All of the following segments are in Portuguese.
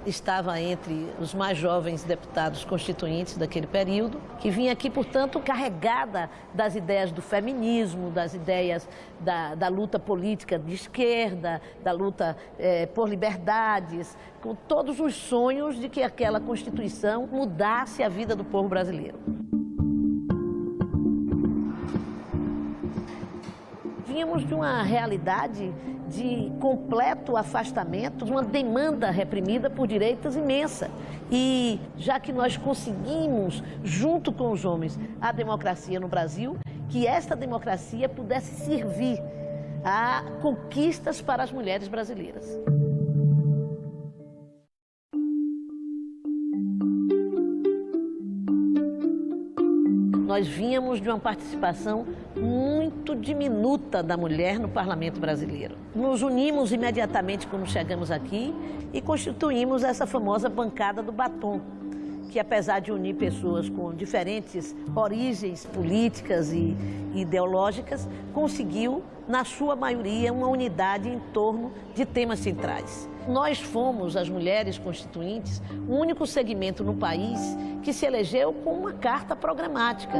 estava entre os mais jovens deputados constituintes daquele período, que vinha aqui, portanto, carregada das ideias do feminismo, das ideias da luta política de esquerda, da luta por liberdades, com todos os sonhos de que aquela Constituição mudasse a vida do povo brasileiro. Vínhamos de uma realidade de completo afastamento, de uma demanda reprimida por direitos imensa. E já que nós conseguimos, junto com os homens, a democracia no Brasil, que esta democracia pudesse servir a conquistas para as mulheres brasileiras. Nós vínhamos de uma participação muito diminuta da mulher no parlamento brasileiro. Nos unimos imediatamente quando chegamos aqui e constituímos essa famosa bancada do batom, que apesar de unir pessoas com diferentes origens políticas e ideológicas, conseguiu, na sua maioria, uma unidade em torno de temas centrais. Nós fomos, as mulheres constituintes, o único segmento no país que se elegeu com uma carta programática.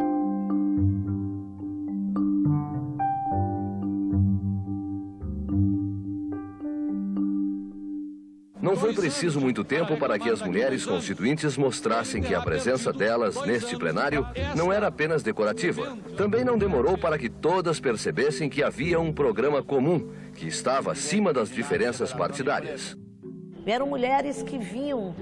Não foi preciso muito tempo para que as mulheres constituintes mostrassem que a presença delas neste plenário não era apenas decorativa. Também não demorou para que todas percebessem que havia um programa comum, que estava acima das diferenças partidárias. Eram mulheres que vinham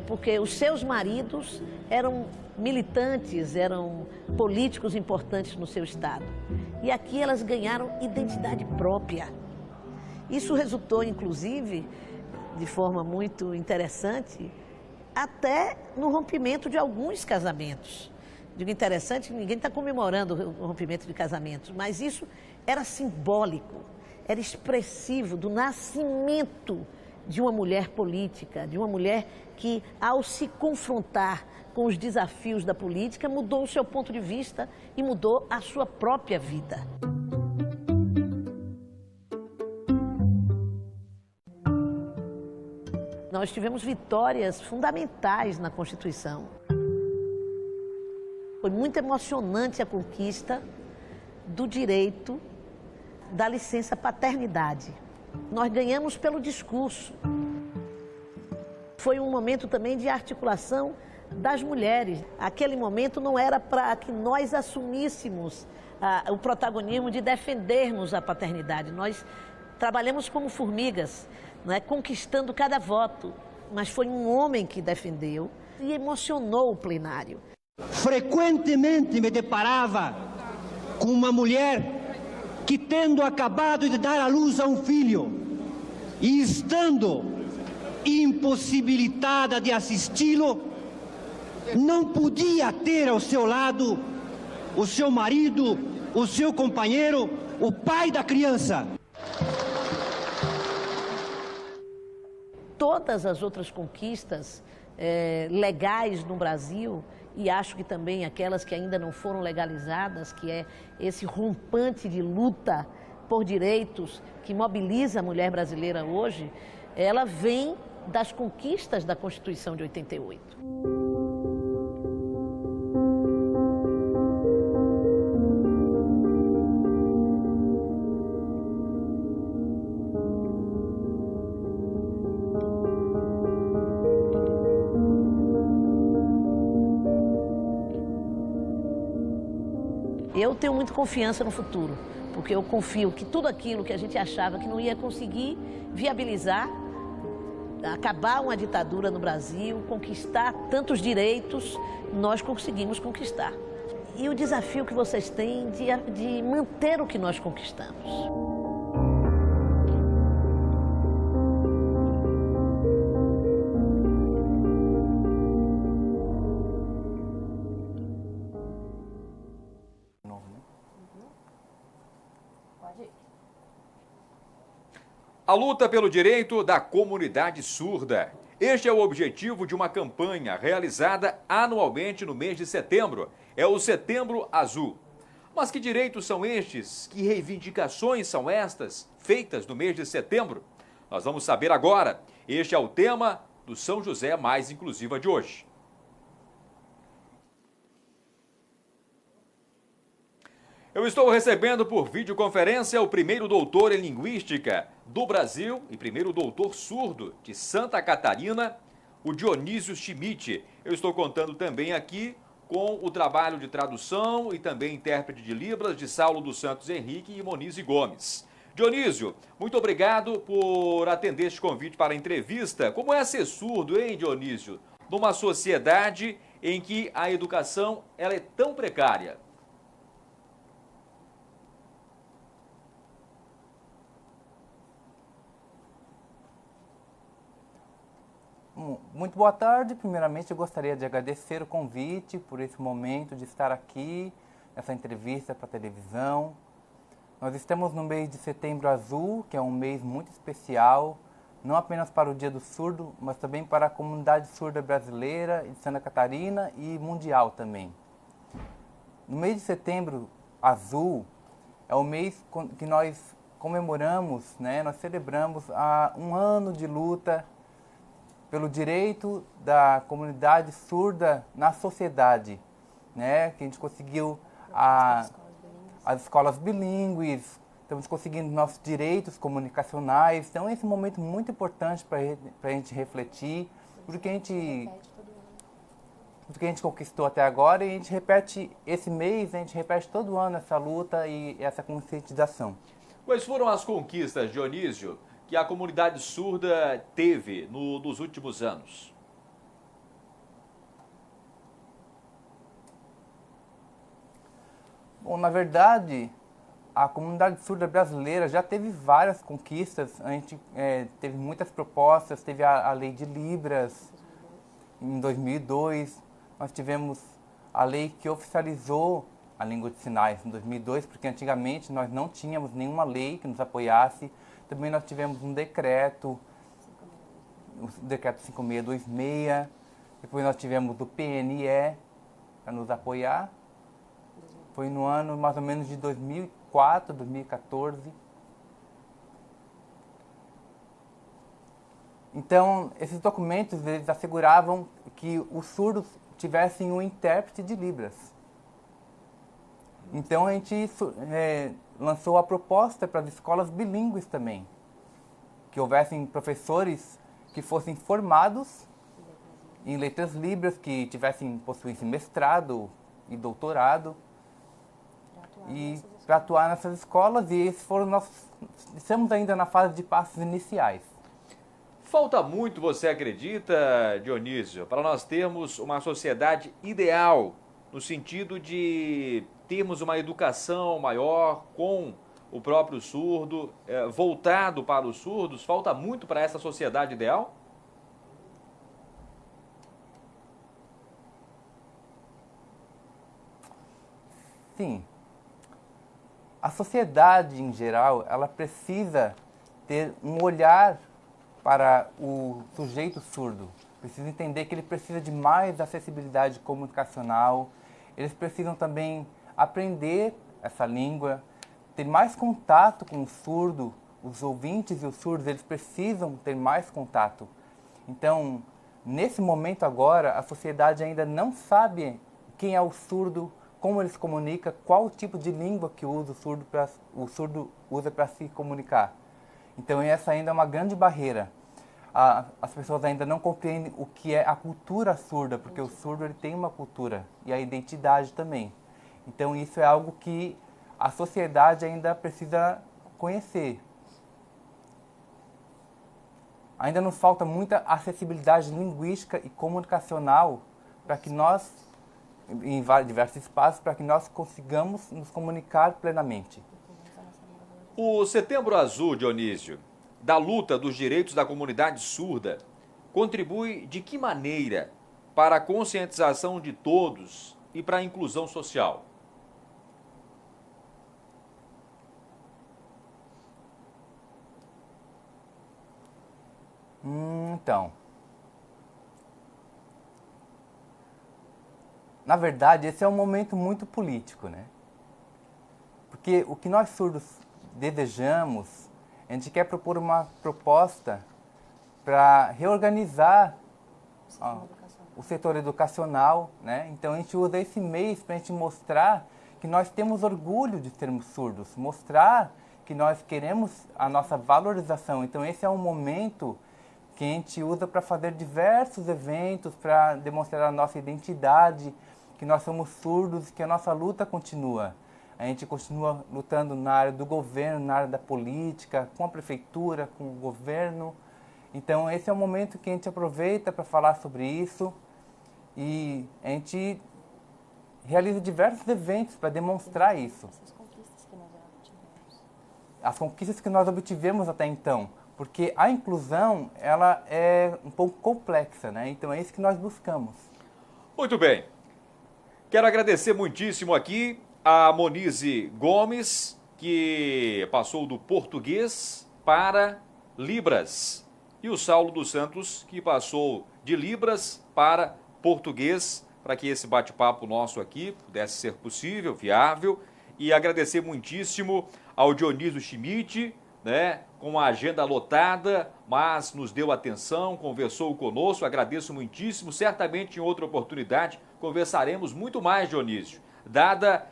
porque os seus maridos eram militantes, eram políticos importantes no seu estado. E aqui elas ganharam identidade própria. Isso resultou, inclusive, de forma muito interessante, até no rompimento de alguns casamentos. Digo interessante, ninguém está comemorando o rompimento de casamentos, mas isso era simbólico, era expressivo do nascimento de uma mulher política, de uma mulher que, ao se confrontar com os desafios da política, mudou o seu ponto de vista e mudou a sua própria vida. Nós tivemos vitórias fundamentais na Constituição. Foi muito emocionante a conquista do direito da licença paternidade. Nós ganhamos pelo discurso. Foi um momento também de articulação das mulheres. Aquele momento não era para que nós assumíssemos o protagonismo de defendermos a paternidade. Nós trabalhamos como formigas, não é? Conquistando cada voto, mas foi um homem que defendeu e emocionou o plenário. Frequentemente me deparava com uma mulher que, tendo acabado de dar à luz a um filho e estando impossibilitada de assisti-lo, não podia ter ao seu lado o seu marido, o seu companheiro, o pai da criança. Todas as outras conquistas legais no Brasil, e acho que também aquelas que ainda não foram legalizadas, que é esse rompante de luta por direitos que mobiliza a mulher brasileira hoje, ela vem das conquistas da Constituição de 88. Eu tenho muita confiança no futuro, porque eu confio que tudo aquilo que a gente achava que não ia conseguir viabilizar, acabar uma ditadura no Brasil, conquistar tantos direitos, nós conseguimos conquistar. E o desafio que vocês têm de manter o que nós conquistamos. A luta pelo direito da comunidade surda. Este é o objetivo de uma campanha realizada anualmente no mês de setembro. É o Setembro Azul. Mas que direitos são estes? Que reivindicações são estas feitas no mês de setembro? Nós vamos saber agora. Este é o tema do São José Mais Inclusiva de hoje. Eu estou recebendo por videoconferência o primeiro doutor em Linguística do Brasil e primeiro doutor surdo de Santa Catarina, o Dionísio Schmidt. Eu estou contando também aqui com o trabalho de tradução e também intérprete de Libras de Saulo dos Santos Henrique e Monize Gomes. Dionísio, muito obrigado por atender este convite para a entrevista. Como é ser surdo, hein, Dionísio? Numa sociedade em que a educação ela é tão precária. Muito boa tarde. Primeiramente, eu gostaria de agradecer o convite por esse momento de estar aqui, nessa entrevista para a televisão. Nós estamos no mês de Setembro Azul, que é um mês muito especial, não apenas para o Dia do Surdo, mas também para a comunidade surda brasileira de Santa Catarina e mundial também. No mês de Setembro Azul é o mês que nós comemoramos, nós celebramos um ano de luta pelo direito da comunidade surda na sociedade, que a gente conseguiu as escolas bilíngues, estamos conseguindo nossos direitos comunicacionais. Então, esse é um momento muito importante para a gente refletir tudo que a gente conquistou até agora, e a gente repete esse mês, a gente repete todo ano essa luta e essa conscientização. Quais foram as conquistas, Dionísio, que a comunidade surda teve nos últimos anos? Bom, na verdade, a comunidade surda brasileira já teve várias conquistas. A gente teve muitas propostas, teve a Lei de Libras em 2002. Nós tivemos a lei que oficializou a língua de sinais em 2002, porque antigamente nós não tínhamos nenhuma lei que nos apoiasse. Também nós tivemos um decreto, o decreto 5626, depois nós tivemos o PNE para nos apoiar. Foi no ano mais ou menos de 2004, 2014. Então, esses documentos eles asseguravam que os surdos tivessem um intérprete de Libras. Então, a gente lançou a proposta para as escolas bilíngues também, que houvessem professores que fossem formados em letras libras, que possuíssem mestrado e doutorado, e para atuar nessas escolas. E esses estamos ainda na fase de passos iniciais. Falta muito, você acredita, Dionísio, para nós termos uma sociedade ideal, no sentido de termos uma educação maior com o próprio surdo, voltado para os surdos? Falta muito para essa sociedade ideal? Sim. A sociedade, em geral, ela precisa ter um olhar para o sujeito surdo. Precisa entender que ele precisa de mais acessibilidade comunicacional. Eles precisam também aprender essa língua, ter mais contato com o surdo. Os ouvintes e os surdos, eles precisam ter mais contato. Então, nesse momento agora, a sociedade ainda não sabe quem é o surdo, como ele se comunica, qual o tipo de língua que o surdo usa para se comunicar. Então, essa ainda é uma grande barreira. As pessoas ainda não compreendem o que é a cultura surda, porque o surdo ele tem uma cultura e a identidade também. Então, isso é algo que a sociedade ainda precisa conhecer. Ainda nos falta muita acessibilidade linguística e comunicacional para que nós, em diversos espaços, para que nós consigamos nos comunicar plenamente. O Setembro Azul, Dionísio, da luta dos direitos da comunidade surda, contribui de que maneira para a conscientização de todos e para a inclusão social? Então, na verdade, esse é um momento muito político, né? Porque o que nós surdos desejamos, a gente quer propor uma proposta para reorganizar o setor educacional, né? Então a gente usa esse mês para a gente mostrar que nós temos orgulho de sermos surdos, mostrar que nós queremos a nossa valorização. Então esse é um momento que a gente usa para fazer diversos eventos, para demonstrar a nossa identidade, que nós somos surdos, que a nossa luta continua. A gente continua lutando na área do governo, na área da política, com a prefeitura, com o governo. Então esse é o momento que a gente aproveita para falar sobre isso e a gente realiza diversos eventos para demonstrar isso. As conquistas que nós obtivemos até então, porque a inclusão ela é um pouco complexa, né? Então é isso que nós buscamos. Muito bem. Quero agradecer muitíssimo aqui a Monize Gomes, que passou do português para Libras, e o Saulo dos Santos, que passou de Libras para português, para que esse bate-papo nosso aqui pudesse ser possível, viável, e agradecer muitíssimo ao Dionísio Schmidt, né, com a agenda lotada, mas nos deu atenção, conversou conosco, agradeço muitíssimo, certamente em outra oportunidade conversaremos muito mais, Dionísio, dada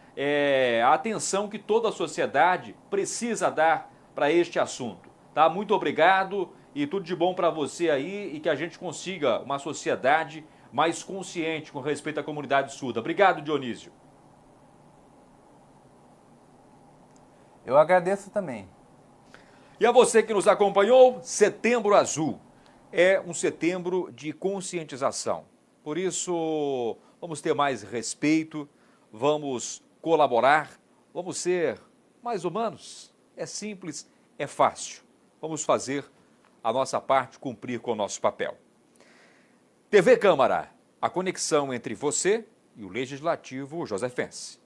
a atenção que toda a sociedade precisa dar para este assunto. Tá? Muito obrigado e tudo de bom para você aí e que a gente consiga uma sociedade mais consciente com respeito à comunidade surda. Obrigado, Dionísio. Eu agradeço também. E a você que nos acompanhou, Setembro Azul é um setembro de conscientização. Por isso, vamos ter mais respeito, vamos colaborar, vamos ser mais humanos. É simples, é fácil. Vamos fazer a nossa parte, cumprir com o nosso papel. TV Câmara, a conexão entre você e o Legislativo Josefense.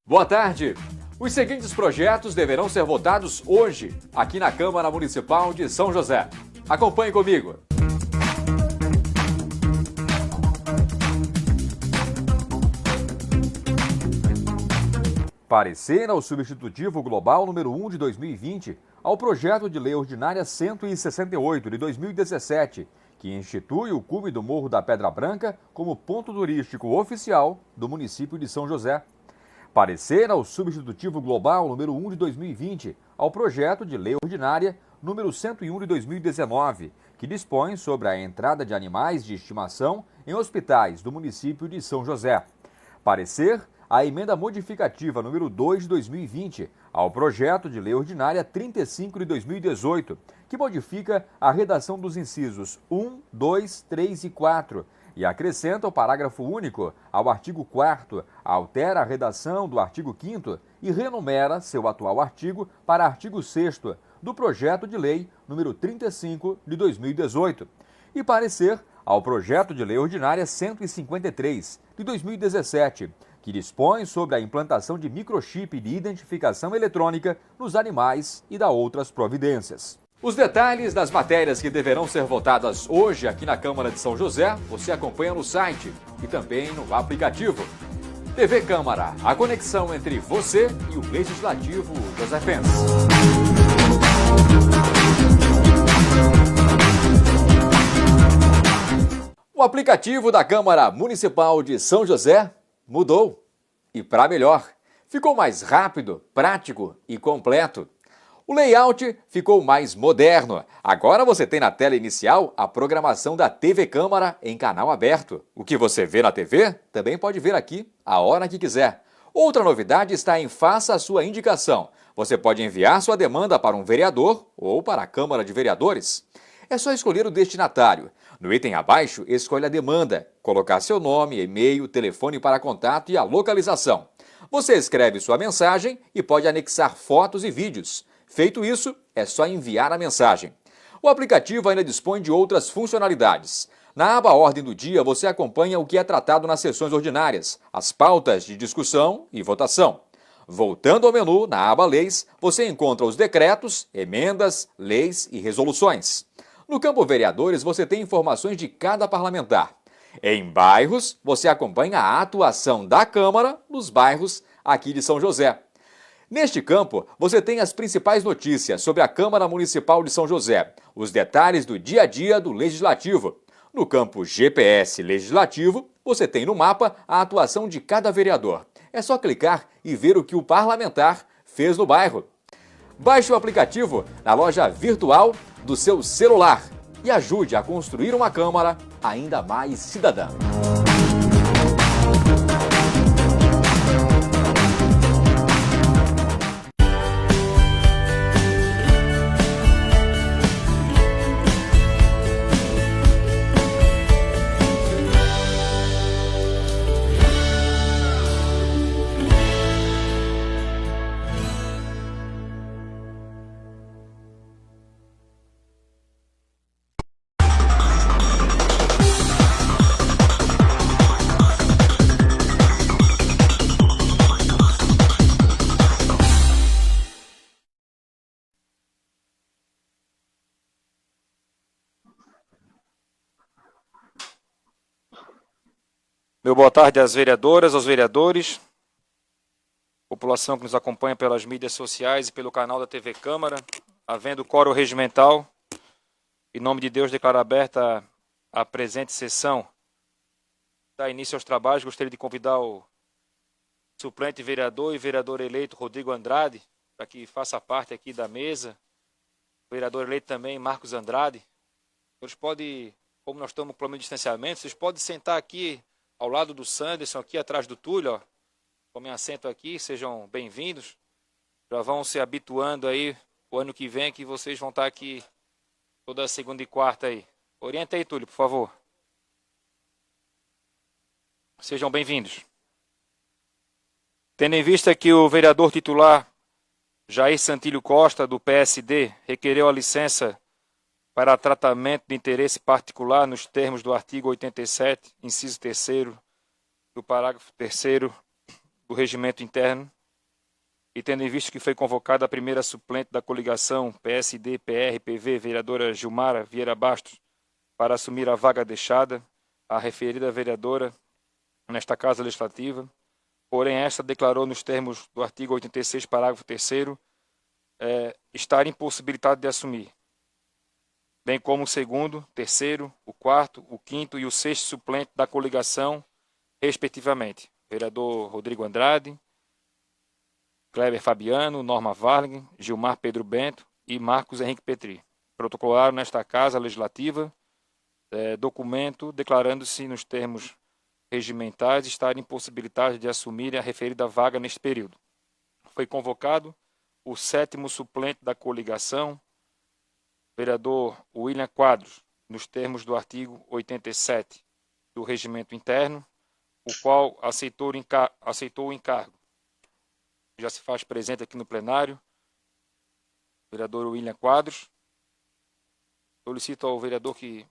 Boa tarde. Os seguintes projetos deverão ser votados hoje, aqui na Câmara Municipal de São José. Acompanhe comigo. Parecer ao substitutivo global número 1 de 2020 ao projeto de lei ordinária 168 de 2017, que institui o cume do Morro da Pedra Branca como ponto turístico oficial do município de São José. Parecer ao substitutivo global número 1 de 2020 ao projeto de lei ordinária número 101 de 2019, que dispõe sobre a entrada de animais de estimação em hospitais do município de São José. Parecer a emenda modificativa número 2 de 2020 ao projeto de lei ordinária 35 de 2018, que modifica a redação dos incisos 1, 2, 3 e 4 e acrescenta o parágrafo único ao artigo 4º, altera a redação do artigo 5º e renumera seu atual artigo para artigo 6º do projeto de lei número 35 de 2018. E parecer ao projeto de lei ordinária 153 de 2017, que dispõe sobre a implantação de microchip de identificação eletrônica nos animais e da outras providências. Os detalhes das matérias que deverão ser votadas hoje aqui na Câmara de São José, você acompanha no site e também no aplicativo. TV Câmara, a conexão entre você e o Legislativo Josefense. O aplicativo da Câmara Municipal de São José mudou. E para melhor, ficou mais rápido, prático e completo. O layout ficou mais moderno. Agora você tem na tela inicial a programação da TV Câmara em canal aberto. O que você vê na TV também pode ver aqui a hora que quiser. Outra novidade está em Faça a Sua Indicação. Você pode enviar sua demanda para um vereador ou para a Câmara de Vereadores. É só escolher o destinatário. No item abaixo, escolha a demanda, colocar seu nome, e-mail, telefone para contato e a localização. Você escreve sua mensagem e pode anexar fotos e vídeos. Feito isso, é só enviar a mensagem. O aplicativo ainda dispõe de outras funcionalidades. Na aba Ordem do Dia, você acompanha o que é tratado nas sessões ordinárias, as pautas de discussão e votação. Voltando ao menu, na aba Leis, você encontra os decretos, emendas, leis e resoluções. No campo Vereadores, você tem informações de cada parlamentar. Em bairros, você acompanha a atuação da Câmara nos bairros aqui de São José. Neste campo, você tem as principais notícias sobre a Câmara Municipal de São José, os detalhes do dia a dia do Legislativo. No campo GPS Legislativo, você tem no mapa a atuação de cada vereador. É só clicar e ver o que o parlamentar fez no bairro. Baixe o aplicativo na loja virtual do seu celular e ajude a construir uma Câmara ainda mais cidadã. Meu boa tarde às vereadoras, aos vereadores, população que nos acompanha pelas mídias sociais e pelo canal da TV Câmara. Havendo quórum regimental, em nome de Deus, declaro aberta a presente sessão. Dar início aos trabalhos, gostaria de convidar o suplente vereador e vereador eleito Rodrigo Andrade, para que faça parte aqui da mesa. O vereador eleito também, Marcos Andrade. Eles podem, como nós estamos com problema de distanciamento, vocês podem sentar aqui ao lado do Sanderson, aqui atrás do Túlio, ó. Tomem assento aqui, sejam bem-vindos. Já vão se habituando aí o ano que vem, que vocês vão estar aqui toda segunda e quarta aí. Orienta aí, Túlio, por favor. Sejam bem-vindos. Tendo em vista que o vereador titular Jair Santilho Costa, do PSD, requereu a licença para tratamento de interesse particular nos termos do artigo 87, inciso 3º, do parágrafo 3º do Regimento Interno, e tendo em vista que foi convocada a primeira suplente da coligação PSD-PR-PV, vereadora Gilmara Vieira Bastos, para assumir a vaga deixada, a referida vereadora nesta Casa Legislativa, porém esta declarou nos termos do artigo 86, parágrafo 3º, estar impossibilitada de assumir, bem como o segundo, terceiro, o quarto, o quinto e o sexto suplente da coligação, respectivamente. Vereador Rodrigo Andrade, Kleber Fabiano, Norma Varling, Gilmar Pedro Bento e Marcos Henrique Petri. Protocolaram nesta Casa Legislativa documento declarando-se nos termos regimentais estarem impossibilitados de assumir a referida vaga neste período. Foi convocado o sétimo suplente da coligação, vereador William Quadros, nos termos do artigo 87 do Regimento Interno, o qual aceitou o encargo. Já se faz presente aqui no plenário, vereador William Quadros. Solicito ao vereador que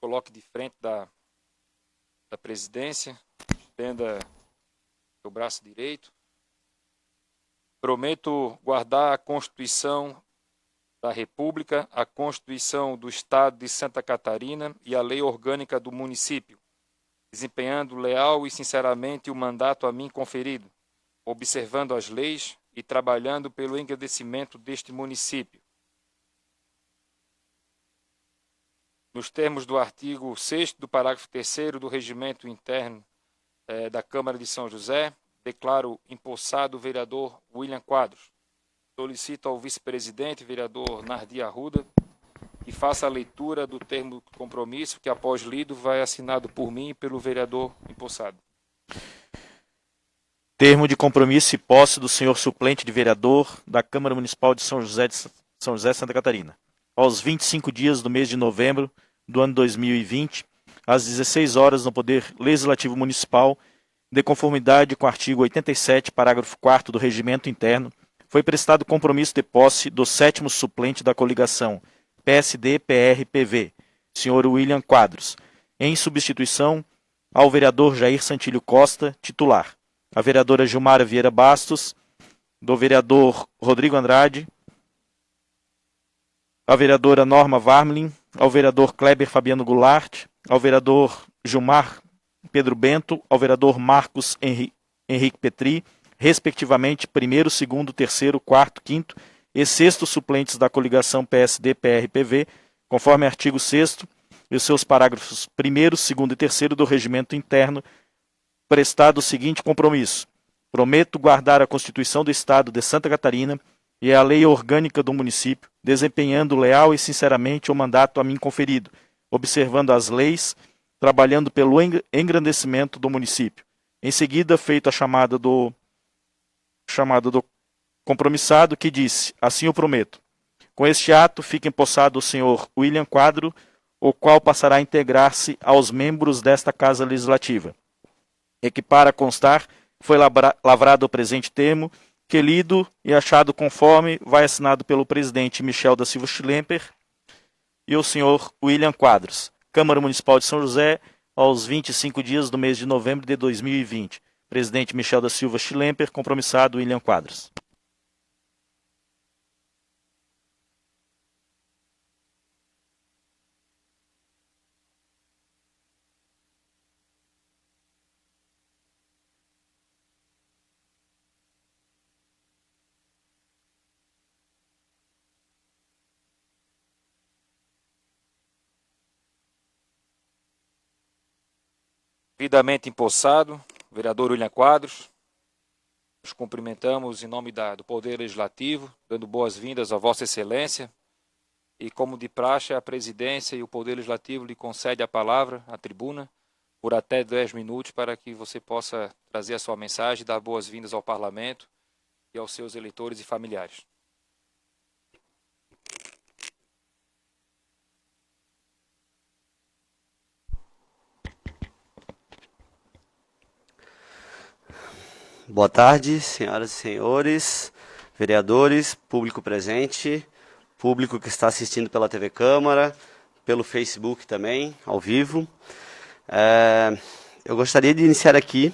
coloque de frente da presidência, estenda o braço direito. Prometo guardar a Constituição da República, a Constituição do Estado de Santa Catarina e a Lei Orgânica do Município, desempenhando leal e sinceramente o mandato a mim conferido, observando as leis e trabalhando pelo engrandecimento deste município. Nos termos do artigo 6º do parágrafo 3º do Regimento Interno da Câmara de São José, declaro empossado o vereador William Quadros. Solicito ao vice-presidente, vereador Nardi Arruda, que faça a leitura do termo de compromisso que, após lido, vai assinado por mim e pelo vereador empossado. Termo de compromisso e posse do senhor suplente de vereador da Câmara Municipal de São José, Santa Catarina. Aos 25 dias do mês de novembro do ano 2020, às 16 horas, no Poder Legislativo Municipal, de conformidade com o artigo 87, parágrafo 4º do Regimento Interno, foi prestado compromisso de posse do sétimo suplente da coligação PSD-PR-PV, senhor William Quadros, em substituição ao vereador Jair Santilho Costa, titular, a vereadora Gilmara Vieira Bastos, do vereador Rodrigo Andrade, a vereadora Norma Varmlin, ao vereador Kleber Fabiano Goulart, ao vereador Gilmar Pedro Bento, ao vereador Marcos Henrique Petri, respectivamente, primeiro, segundo, terceiro, quarto, quinto e sexto suplentes da coligação PSD-PR-PV, conforme artigo 6º e os seus parágrafos 1º, 2º e 3º do Regimento Interno, prestado o seguinte compromisso: prometo guardar a Constituição do Estado de Santa Catarina e a lei orgânica do município, desempenhando leal e sinceramente o mandato a mim conferido, observando as leis, trabalhando pelo engrandecimento do município. Em seguida, feita a chamada do compromissado, que disse: assim eu prometo. Com este ato fica empossado o senhor William Quadro, o qual passará a integrar-se aos membros desta Casa Legislativa. E que, para constar, foi lavrado o presente termo, que lido e achado conforme vai assinado pelo presidente Michel da Silva Schlemper e o senhor William Quadros. Câmara Municipal de São José, aos 25 dias do mês de novembro de 2020. Presidente Michel da Silva Schlemper, compromissado William Quadros. Devidamente empossado, vereador William Quadros, nos cumprimentamos em nome do Poder Legislativo, dando boas-vindas a Vossa Excelência, e como de praxe, a presidência e o Poder Legislativo lhe concede a palavra, a tribuna, por até 10 minutos, para que você possa trazer a sua mensagem e dar boas-vindas ao Parlamento e aos seus eleitores e familiares. Boa tarde, senhoras e senhores, vereadores, público presente, público que está assistindo pela TV Câmara, pelo Facebook também, ao vivo. Eu gostaria de iniciar aqui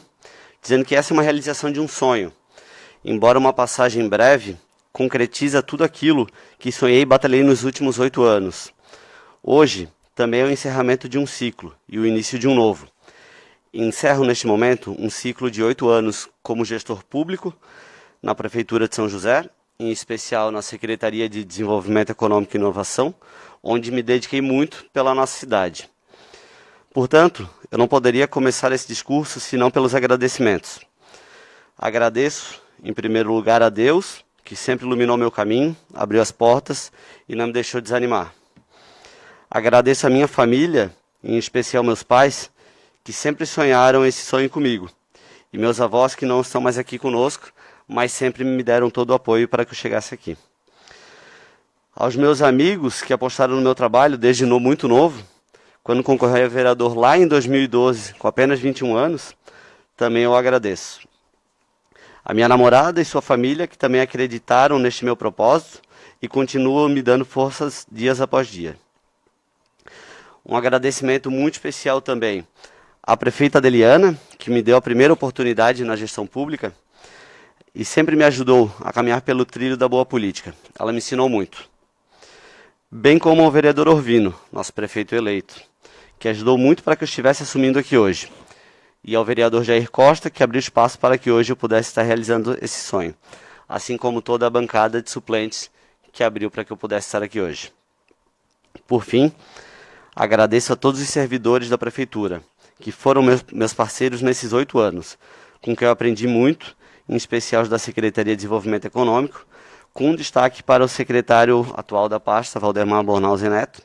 dizendo que essa é uma realização de um sonho. Embora uma passagem breve, concretiza tudo aquilo que sonhei e batalhei nos últimos 8 anos. Hoje, também é o encerramento de um ciclo e o início de um novo. Encerro neste momento um ciclo de 8 anos como gestor público na Prefeitura de São José, em especial na Secretaria de Desenvolvimento Econômico e Inovação, onde me dediquei muito pela nossa cidade. Portanto, eu não poderia começar esse discurso senão pelos agradecimentos. Agradeço, em primeiro lugar, a Deus, que sempre iluminou meu caminho, abriu as portas e não me deixou desanimar. Agradeço a minha família, em especial meus pais, que sempre sonharam esse sonho comigo, e meus avós que não estão mais aqui conosco, mas sempre me deram todo o apoio para que eu chegasse aqui. Aos meus amigos que apostaram no meu trabalho desde muito novo, quando concorri a vereador lá em 2012, com apenas 21 anos, também eu agradeço. A minha namorada e sua família, que também acreditaram neste meu propósito e continuam me dando forças dia após dia. Um agradecimento muito especial também à prefeita Adeliana, que me deu a primeira oportunidade na gestão pública e sempre me ajudou a caminhar pelo trilho da boa política. Ela me ensinou muito. Bem como ao vereador Orvino, nosso prefeito eleito, que ajudou muito para que eu estivesse assumindo aqui hoje. E ao vereador Jair Costa, que abriu espaço para que hoje eu pudesse estar realizando esse sonho. Assim como toda a bancada de suplentes que abriu para que eu pudesse estar aqui hoje. Por fim, agradeço a todos os servidores da Prefeitura, que foram meus parceiros nesses 8 anos, com quem eu aprendi muito, em especial os da Secretaria de Desenvolvimento Econômico, com destaque para o secretário atual da pasta, Valdemar Bornhausen Neto,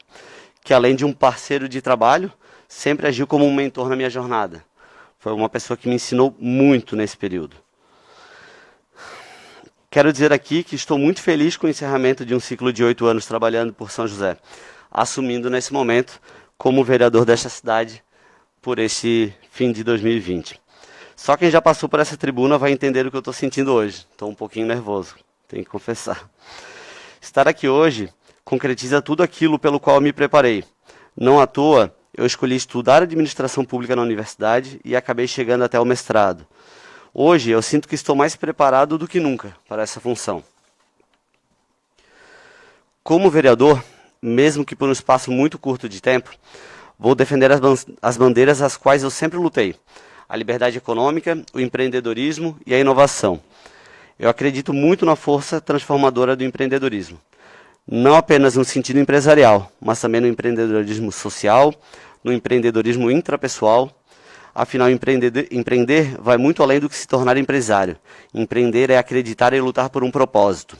que além de um parceiro de trabalho, sempre agiu como um mentor na minha jornada. Foi uma pessoa que me ensinou muito nesse período. Quero dizer aqui que estou muito feliz com o encerramento de um ciclo de 8 anos trabalhando por São José, assumindo nesse momento como vereador desta cidade por este fim de 2020. Só quem já passou por essa tribuna vai entender o que eu estou sentindo hoje. Estou um pouquinho nervoso, tenho que confessar. Estar aqui hoje concretiza tudo aquilo pelo qual eu me preparei. Não à toa, eu escolhi estudar administração pública na universidade e acabei chegando até o mestrado. Hoje, eu sinto que estou mais preparado do que nunca para essa função. Como vereador, mesmo que por um espaço muito curto de tempo, vou defender as bandeiras às quais eu sempre lutei. a liberdade econômica, o empreendedorismo e a inovação. Eu acredito muito na força transformadora do empreendedorismo. Não apenas no sentido empresarial, mas também no empreendedorismo social, no empreendedorismo intrapessoal. Afinal, empreender vai muito além do que se tornar empresário. Empreender é acreditar e lutar por um propósito.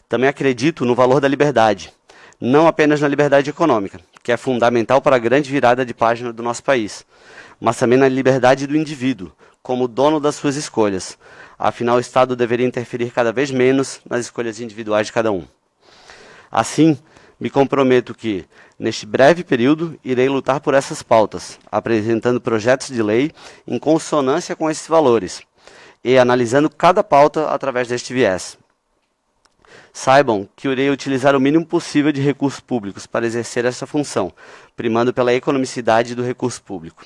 Também acredito no valor da liberdade, não apenas na liberdade econômica, que é fundamental para a grande virada de página do nosso país, mas também na liberdade do indivíduo, como dono das suas escolhas. Afinal, o Estado deveria interferir cada vez menos nas escolhas individuais de cada um. Assim, me comprometo que, neste breve período, irei lutar por essas pautas, apresentando projetos de lei em consonância com esses valores e analisando cada pauta através deste viés. Saibam que irei utilizar o mínimo possível de recursos públicos para exercer essa função, primando pela economicidade do recurso público.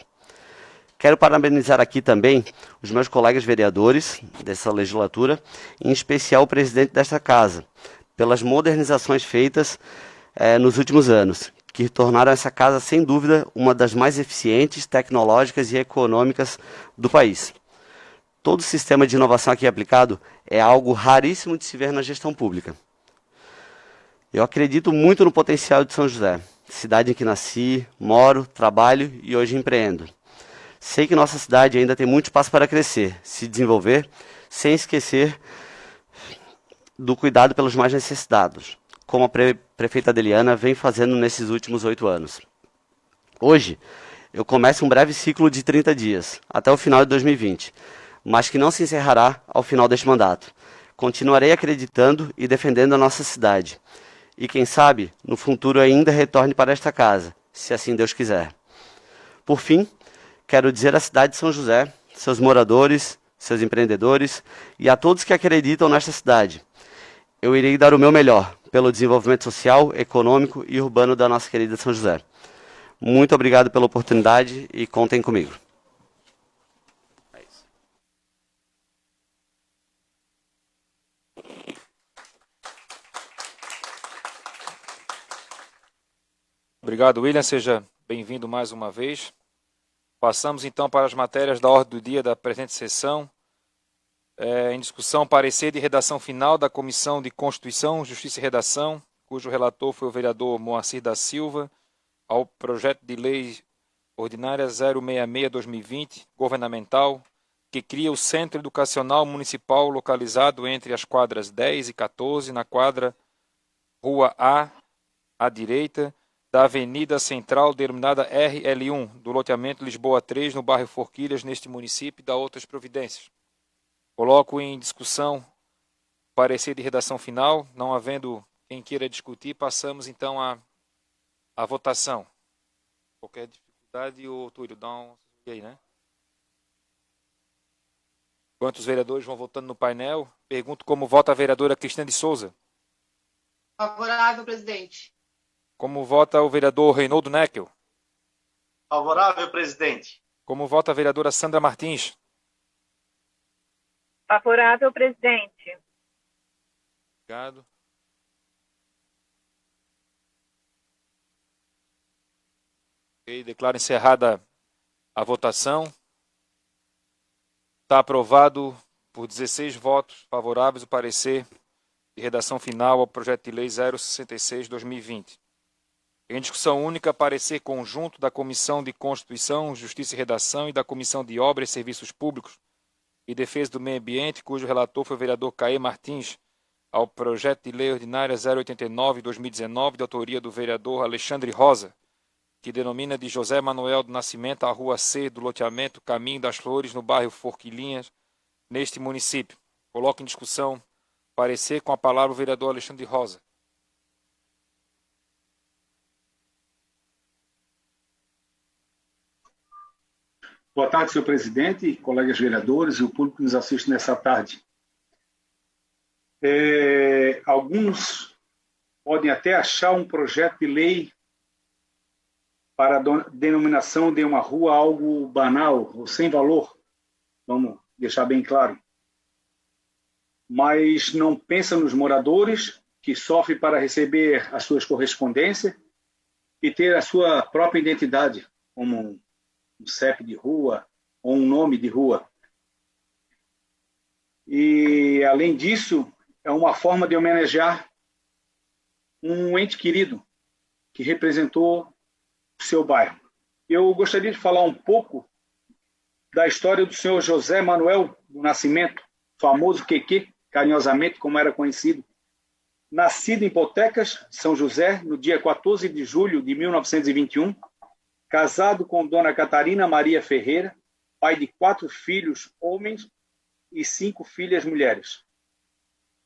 Quero parabenizar aqui também os meus colegas vereadores dessa legislatura, em especial o presidente desta casa, pelas modernizações feitas nos últimos anos, que tornaram essa casa, sem dúvida, uma das mais eficientes, tecnológicas e econômicas do país. Todo o sistema de inovação aqui aplicado é algo raríssimo de se ver na gestão pública. Eu acredito muito no potencial de São José, cidade em que nasci, moro, trabalho e hoje empreendo. Sei que nossa cidade ainda tem muito espaço para crescer, se desenvolver, sem esquecer do cuidado pelos mais necessitados, como a prefeita Adeliana vem fazendo nesses últimos 8 anos. Hoje, eu começo um breve ciclo de 30 dias, até o final de 2020, mas que não se encerrará ao final deste mandato. Continuarei acreditando e defendendo a nossa cidade. E quem sabe, no futuro ainda retorne para esta casa, se assim Deus quiser. Por fim, quero dizer à cidade de São José, seus moradores, seus empreendedores e a todos que acreditam nesta cidade: eu irei dar o meu melhor pelo desenvolvimento social, econômico e urbano da nossa querida São José. Muito obrigado pela oportunidade e contem comigo. Obrigado, William. Seja bem-vindo mais uma vez. Passamos então para as matérias da ordem do dia da presente sessão. Em discussão, parecer de redação final da Comissão de Constituição, Justiça e Redação, cujo relator foi o vereador Moacir da Silva, ao projeto de lei ordinária 066/2020, governamental, que cria o Centro Educacional Municipal localizado entre as quadras 10 e 14, na quadra Rua A, à direita, da Avenida Central, denominada RL1, do loteamento Lisboa 3, no bairro Forquilhas, neste município, e da outras providências. Coloco em discussão o parecer de redação final. Não havendo quem queira discutir, passamos então à votação. Qualquer dificuldade, o Túlio, dá um aí, né? Enquanto os vereadores vão votando no painel, pergunto como vota a vereadora Cristina de Souza. Favorável, presidente. Como vota o vereador Reinaldo Neckel? Favorável, presidente. Como vota a vereadora Sandra Martins? Favorável, presidente. Obrigado. Ok, declaro encerrada a votação. Está aprovado por 16 votos favoráveis o parecer de redação final ao projeto de lei 066/2020. Em discussão única, parecer conjunto da Comissão de Constituição, Justiça e Redação e da Comissão de Obras e Serviços Públicos e Defesa do Meio Ambiente, cujo relator foi o vereador Caê Martins, ao projeto de lei ordinária 089/2019, de autoria do vereador Alexandre Rosa, que denomina de José Manuel do Nascimento a Rua C do loteamento Caminho das Flores, no bairro Forquilhinhas, neste município. Coloco em discussão parecer, com a palavra o vereador Alexandre Rosa. Boa tarde, senhor presidente, colegas vereadores e o público que nos assiste nessa tarde. Alguns podem até achar um projeto de lei para a denominação de uma rua algo banal ou sem valor, vamos deixar bem claro. Mas não pensa nos moradores que sofrem para receber as suas correspondências e ter a sua própria identidade, como um CEP de rua, ou um nome de rua. E, além disso, é uma forma de homenagear um ente querido que representou o seu bairro. Eu gostaria de falar um pouco da história do senhor José Manuel do Nascimento, famoso Queque, carinhosamente como era conhecido. Nascido em Potecas, São José, no dia 14 de julho de 1921, casado com dona Catarina Maria Ferreira, pai de 4 filhos homens e 5 filhas mulheres.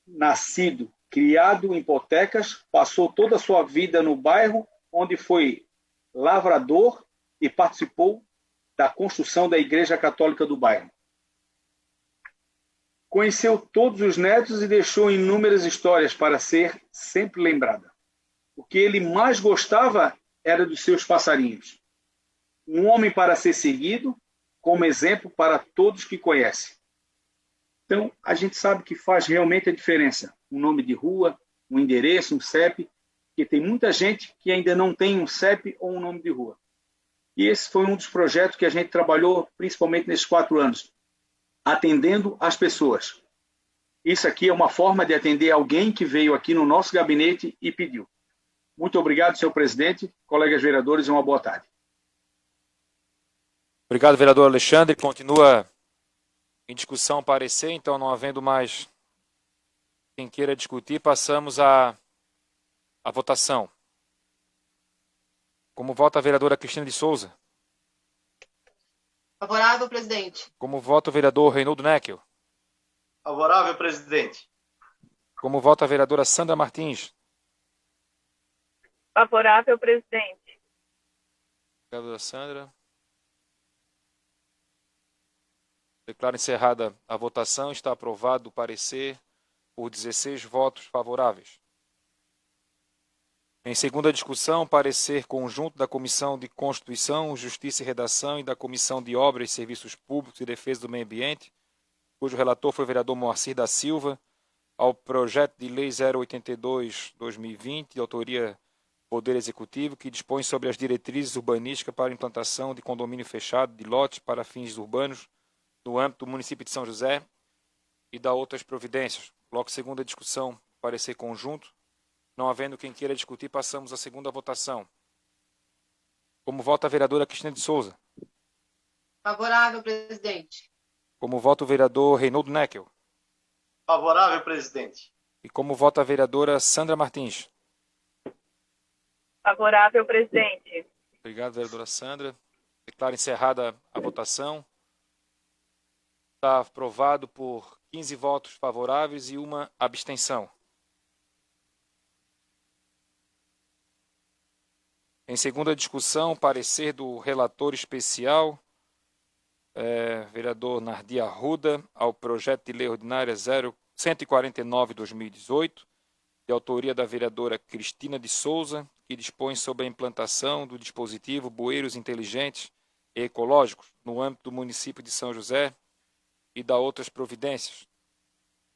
Nascido, criado em Potecas, passou toda a sua vida no bairro, onde foi lavrador e participou da construção da Igreja Católica do bairro. Conheceu todos os netos e deixou inúmeras histórias para ser sempre lembrada. O que ele mais gostava era dos seus passarinhos. Um homem para ser seguido, como exemplo para todos que conhecem. Então, a gente sabe que faz realmente a diferença. Um nome de rua, um endereço, um CEP, porque tem muita gente que ainda não tem um CEP ou um nome de rua. E esse foi um dos projetos que a gente trabalhou, principalmente nesses 4 anos, atendendo as pessoas. Isso aqui é uma forma de atender alguém que veio aqui no nosso gabinete e pediu. Muito obrigado, senhor presidente, colegas vereadores, e uma boa tarde. Obrigado, vereador Alexandre. Continua em discussão o parecer, então não havendo mais quem queira discutir, passamos à votação. Como vota a vereadora Cristina de Souza? Favorável, presidente. Como vota o vereador Reinaldo Neckel? Favorável, presidente. Como vota a vereadora Sandra Martins? Favorável, presidente. Vereadora Sandra. Declaro encerrada a votação. Está aprovado o parecer por 16 votos favoráveis. Em segunda discussão, parecer conjunto da Comissão de Constituição, Justiça e Redação e da Comissão de Obras, Serviços Públicos e Defesa do Meio Ambiente, cujo relator foi o vereador Moacir da Silva, ao projeto de lei 082/2020, de autoria Poder Executivo, que dispõe sobre as diretrizes urbanísticas para a implantação de condomínio fechado de lotes para fins urbanos no âmbito do município de São José e da outras providências. Logo, segunda discussão, parecer conjunto. Não havendo quem queira discutir, passamos à segunda votação. Como vota a vereadora Cristina de Souza? Favorável, presidente. Como vota o vereador Reinaldo Neckel? Favorável, presidente. E como vota a vereadora Sandra Martins? Favorável, presidente. Obrigado, vereadora Sandra. Declaro encerrada a votação. Está aprovado por 15 votos favoráveis e uma abstenção. Em segunda discussão, parecer do relator especial, vereador Nardi Arruda, ao projeto de lei ordinária 149/2018, de autoria da vereadora Cristina de Souza, que dispõe sobre a implantação do dispositivo Bueiros Inteligentes e Ecológicos no âmbito do município de São José e da outras providências.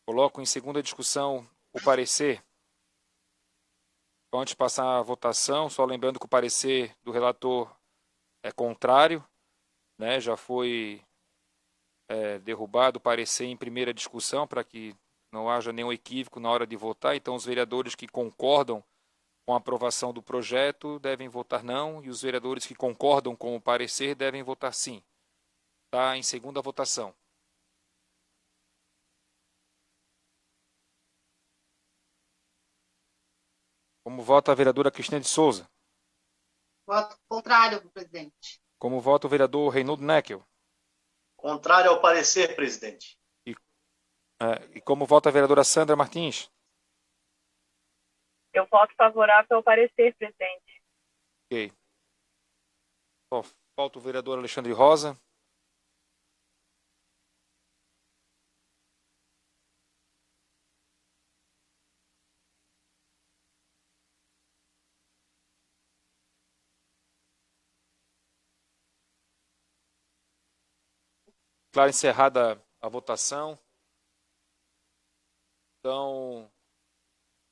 Coloco em segunda discussão o parecer. Antes de passar a votação, só lembrando que o parecer do relator é contrário, né? Já foi derrubado o parecer em primeira discussão para que não haja nenhum equívoco na hora de votar. Então, os vereadores que concordam com a aprovação do projeto devem votar não, e os vereadores que concordam com o parecer devem votar sim. Está em segunda votação. Como vota a vereadora Cristina de Souza? Voto contrário, presidente. Como vota o vereador Reinaldo Neckel? Contrário ao parecer, presidente. E como vota a vereadora Sandra Martins? Eu voto favorável ao parecer, presidente. Ok. Só falta o vereador Alexandre Rosa. Declaro encerrada a votação. Então,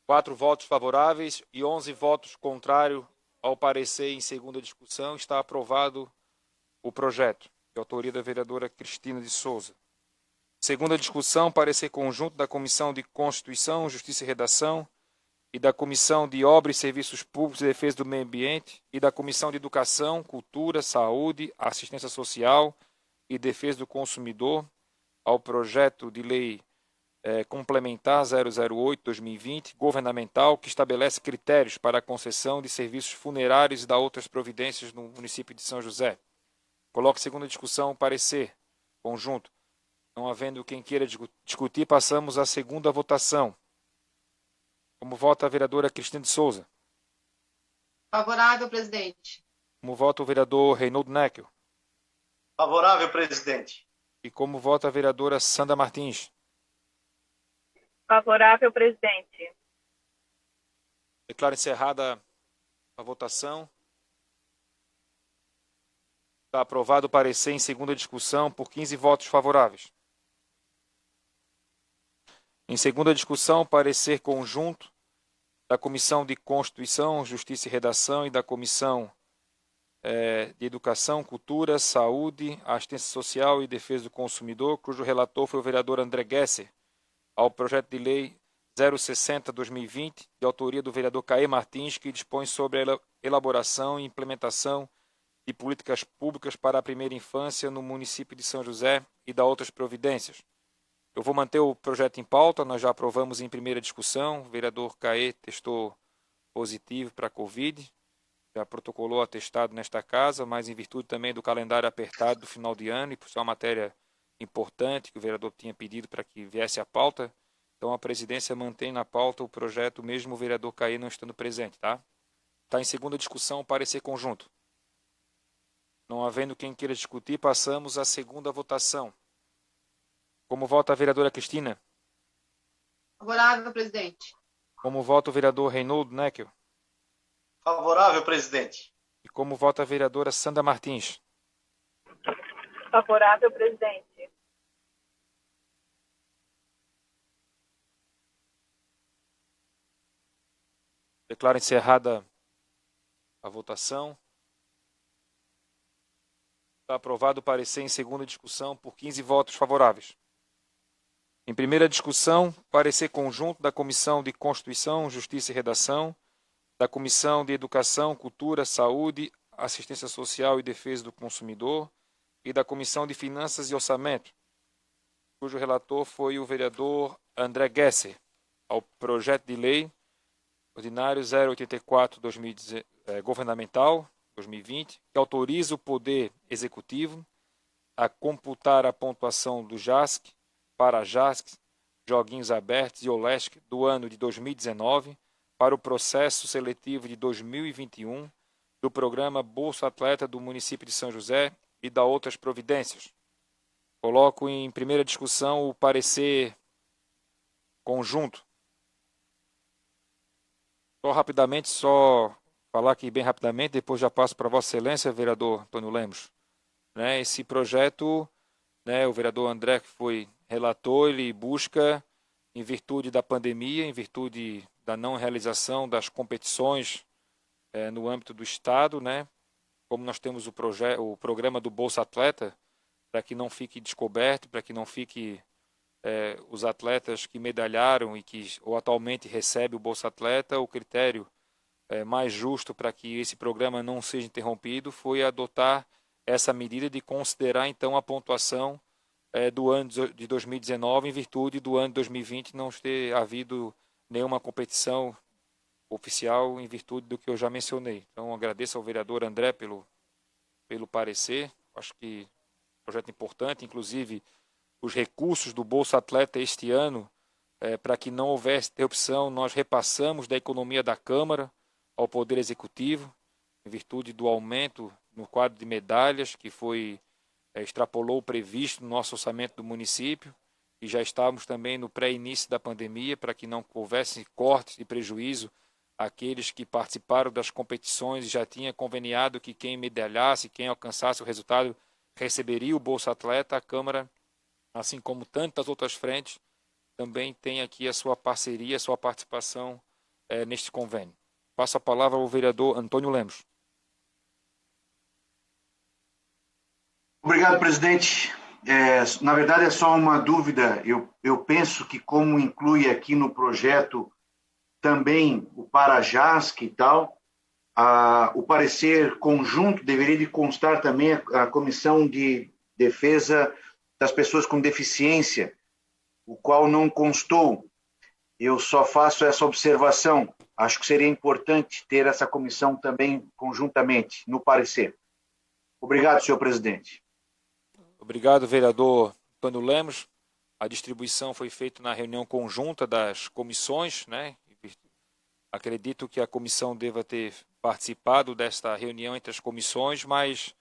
4 votos favoráveis e 11 votos contrários ao parecer em segunda discussão. Está aprovado o projeto. de autoria da vereadora Cristina de Souza. Segunda discussão, parecer conjunto da Comissão de Constituição, Justiça e Redação e da Comissão de Obras e Serviços Públicos e Defesa do Meio Ambiente e da Comissão de Educação, Cultura, Saúde, Assistência Social e Defesa do Consumidor ao projeto de lei complementar 008-2020, governamental, que estabelece critérios para a concessão de serviços funerários e da outras providências no município de São José. Coloco segunda discussão o parecer conjunto. Não havendo quem queira discutir, passamos à segunda votação. Como vota a vereadora Cristina de Souza? Favorável, presidente. Como vota o vereador Reinaldo Neckel? Favorável, presidente. E como vota a vereadora Sandra Martins? Favorável, presidente. Declaro encerrada a votação. Está aprovado o parecer em segunda discussão por 15 votos favoráveis. Em segunda discussão, parecer conjunto da Comissão de Constituição, Justiça e Redação e da Comissão de Educação, Cultura, Saúde, Assistência Social e Defesa do Consumidor, cujo relator foi o vereador André Gesser, ao projeto de lei 060-2020, de autoria do vereador Caê Martins, que dispõe sobre a elaboração e implementação de políticas públicas para a primeira infância no município de São José e da outras providências. Eu vou manter o projeto em pauta, nós já aprovamos em primeira discussão, o vereador Caê testou positivo para a Covid, já protocolou atestado nesta casa, mas em virtude também do calendário apertado do final de ano e por ser uma matéria importante que o vereador tinha pedido para que viesse à pauta, então a presidência mantém na pauta o projeto mesmo o vereador Caê não estando presente, tá? Está em segunda discussão o parecer conjunto. Não havendo quem queira discutir, passamos à segunda votação. Como vota a vereadora Cristina? Favorável, presidente. Como vota o vereador Reinaldo Neckel? Favorável, presidente. E como vota a vereadora Sandra Martins? Favorável, presidente. Declaro encerrada a votação. Está aprovado o parecer em segunda discussão por 15 votos favoráveis. Em primeira discussão, parecer conjunto da Comissão de Constituição, Justiça e Redação, da Comissão de Educação, Cultura, Saúde, Assistência Social e Defesa do Consumidor e da Comissão de Finanças e Orçamento, cujo relator foi o vereador André Gesser, ao projeto de lei ordinário 084-2019, governamental 2020, que autoriza o Poder Executivo a computar a pontuação do JASC, para JASC, Joguinhos Abertos e OLESC do ano de 2019 para o processo seletivo de 2021 do programa Bolsa Atleta do município de São José e da outras providências. Coloco em primeira discussão o parecer conjunto. Só falar aqui bem rapidamente, depois já passo para Vossa Excelência, vereador Antônio Lemos. Esse projeto, o vereador André, que foi relator, ele busca, em virtude da pandemia, em virtude da não realização das competições no âmbito do Estado, como nós temos o programa do Bolsa Atleta, para que não fique descoberto, para que não fique os atletas que medalharam e que ou atualmente recebem o Bolsa Atleta, o critério mais justo para que esse programa não seja interrompido foi adotar essa medida de considerar então a pontuação do ano de 2019 em virtude do ano de 2020 não ter havido nenhuma competição oficial em virtude do que eu já mencionei. Então agradeço ao vereador André pelo parecer, acho que é um projeto importante, inclusive os recursos do Bolsa Atleta este ano, para que não houvesse interrupção, nós repassamos da economia da Câmara ao Poder Executivo, em virtude do aumento no quadro de medalhas, que extrapolou o previsto no nosso orçamento do município, e já estávamos também no pré-início da pandemia, para que não houvesse cortes de prejuízo àqueles que participaram das competições e já tinha conveniado que quem medalhasse, quem alcançasse o resultado, receberia o Bolsa Atleta. A Câmara, assim como tantas outras frentes, também tem aqui a sua parceria, a sua participação neste convênio. Passo a palavra ao vereador Antônio Lemos. Obrigado, presidente. Na verdade, é só uma dúvida. Eu penso que, como inclui aqui no projeto também o Parajasc e tal, o parecer conjunto deveria de constar também a Comissão de Defesa das Pessoas com Deficiência, o qual não constou. Eu só faço essa observação. Acho que seria importante ter essa comissão também conjuntamente no parecer. Obrigado, senhor presidente. Obrigado, vereador Antônio Lemos. A distribuição foi feita na reunião conjunta das comissões, né? Acredito que a comissão deva ter participado desta reunião entre as comissões, mas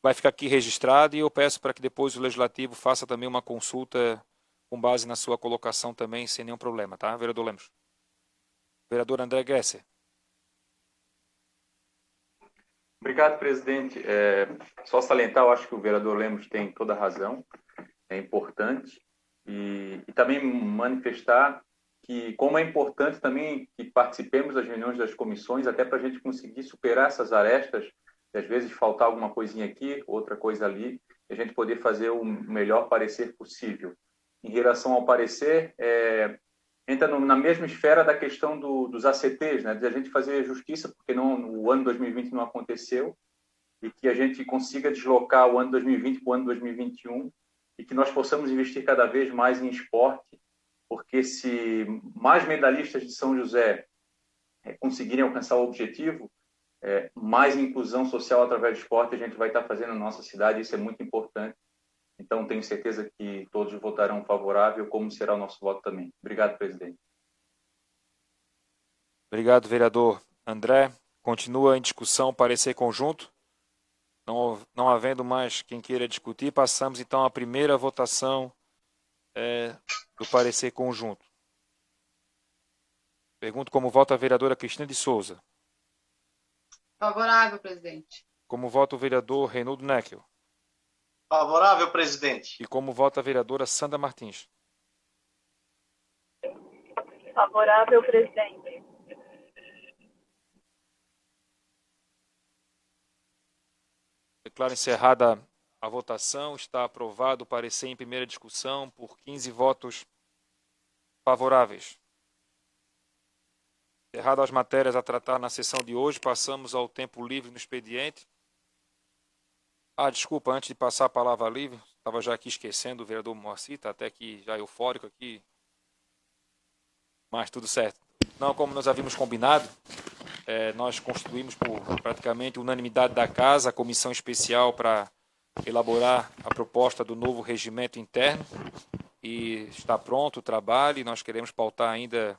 vai ficar aqui registrado e eu peço para que depois o Legislativo faça também uma consulta com base na sua colocação também, sem nenhum problema, tá, vereador Lemos? Vereador André Gesser. Obrigado, presidente. Só salientar, eu acho que o vereador Lemos tem toda a razão, é importante, e também manifestar que como é importante também que participemos das reuniões das comissões, até para a gente conseguir superar essas arestas, e às vezes faltar alguma coisinha aqui, outra coisa ali, e a gente poder fazer o melhor parecer possível. Em relação ao parecer, entra na mesma esfera da questão dos ACTs, né, de a gente fazer justiça, porque o ano 2020 não aconteceu, e que a gente consiga deslocar o ano 2020 para o ano 2021, e que nós possamos investir cada vez mais em esporte, porque se mais medalhistas de São José conseguirem alcançar o objetivo, mais inclusão social através do esporte a gente vai estar fazendo na nossa cidade, isso é muito importante. Então, tenho certeza que todos votarão favorável, como será o nosso voto também. Obrigado, presidente. Obrigado, vereador André. Continua em discussão o parecer conjunto. Não havendo mais quem queira discutir, passamos então à primeira votação do parecer conjunto. Pergunto como vota a vereadora Cristina de Souza. Favorável, presidente. Como vota o vereador Reinaldo Neckel. Favorável, presidente. E como vota a vereadora Sandra Martins. Favorável, presidente. Declaro encerrada a votação. Está aprovado o parecer em primeira discussão por 15 votos favoráveis. Encerradas as matérias a tratar na sessão de hoje, passamos ao tempo livre no expediente. Desculpa, antes de passar a palavra livre, estava já aqui esquecendo o vereador Moacir, está até aqui já eufórico aqui, mas tudo certo. Não, como nós havíamos combinado, nós constituímos por praticamente unanimidade da casa a comissão especial para elaborar a proposta do novo regimento interno e está pronto o trabalho e nós queremos pautar ainda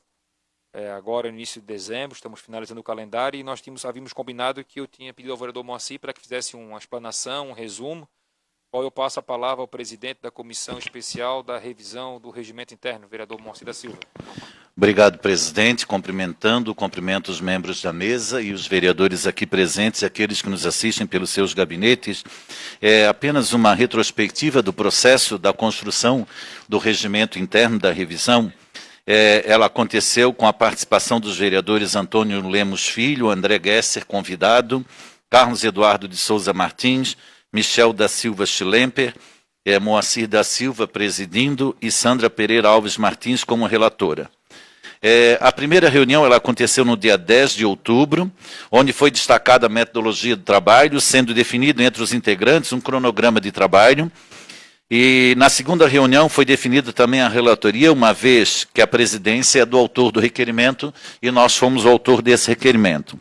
agora no início de dezembro, estamos finalizando o calendário e nós havíamos combinado que eu tinha pedido ao vereador Moacir para que fizesse uma explanação, um resumo, qual eu passo a palavra ao presidente da comissão especial da revisão do regimento interno, vereador Moacir da Silva. Obrigado, presidente. Cumprimento os membros da mesa e os vereadores aqui presentes e aqueles que nos assistem pelos seus gabinetes. É apenas uma retrospectiva do processo da construção do regimento interno da revisão. Ela aconteceu com a participação dos vereadores Antônio Lemos Filho, André Gesser, convidado, Carlos Eduardo de Souza Martins, Michel da Silva Schlemper, Moacir da Silva presidindo e Sandra Pereira Alves Martins como relatora. A primeira reunião ela aconteceu no dia 10 de outubro, onde foi destacada a metodologia do trabalho, sendo definido entre os integrantes um cronograma de trabalho. E na segunda reunião foi definida também a relatoria, uma vez que a presidência é do autor do requerimento e nós fomos o autor desse requerimento.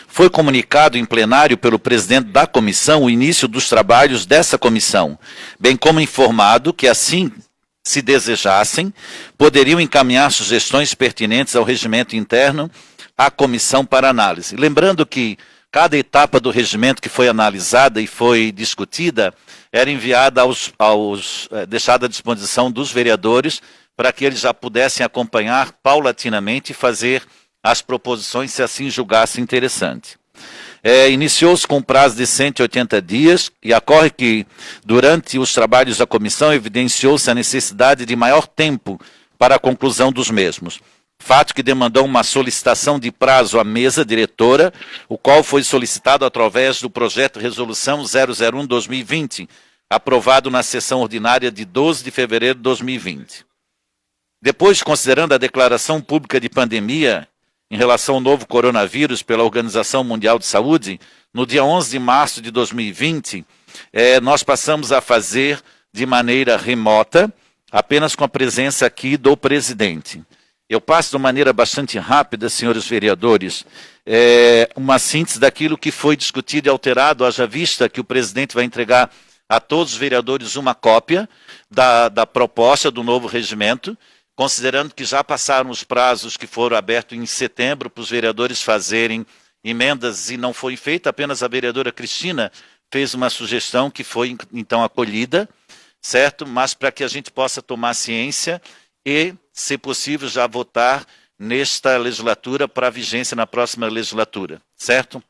Foi comunicado em plenário pelo presidente da comissão o início dos trabalhos dessa comissão, bem como informado que, assim se desejassem, poderiam encaminhar sugestões pertinentes ao regimento interno à comissão para análise. Lembrando que cada etapa do regimento que foi analisada e foi discutida era enviada deixada à disposição dos vereadores para que eles já pudessem acompanhar paulatinamente e fazer as proposições se assim julgassem interessante. Iniciou-se com um prazo de 180 dias e ocorre que, durante os trabalhos da comissão, evidenciou-se a necessidade de maior tempo para a conclusão dos mesmos. fato que demandou uma solicitação de prazo à mesa diretora, o qual foi solicitado através do projeto de resolução 001/2020, aprovado na sessão ordinária de 12 de fevereiro de 2020. Depois, considerando a declaração pública de pandemia em relação ao novo coronavírus pela Organização Mundial de Saúde, no dia 11 de março de 2020, nós passamos a fazer de maneira remota, apenas com a presença aqui do presidente. Eu passo de maneira bastante rápida, senhores vereadores, uma síntese daquilo que foi discutido e alterado, haja vista que o presidente vai entregar a todos os vereadores uma cópia da proposta do novo regimento, considerando que já passaram os prazos que foram abertos em setembro para os vereadores fazerem emendas e não foi feita, apenas a vereadora Cristina fez uma sugestão que foi então acolhida, certo? Mas para que a gente possa tomar ciência e, se possível, já votar nesta legislatura para a vigência na próxima legislatura, certo?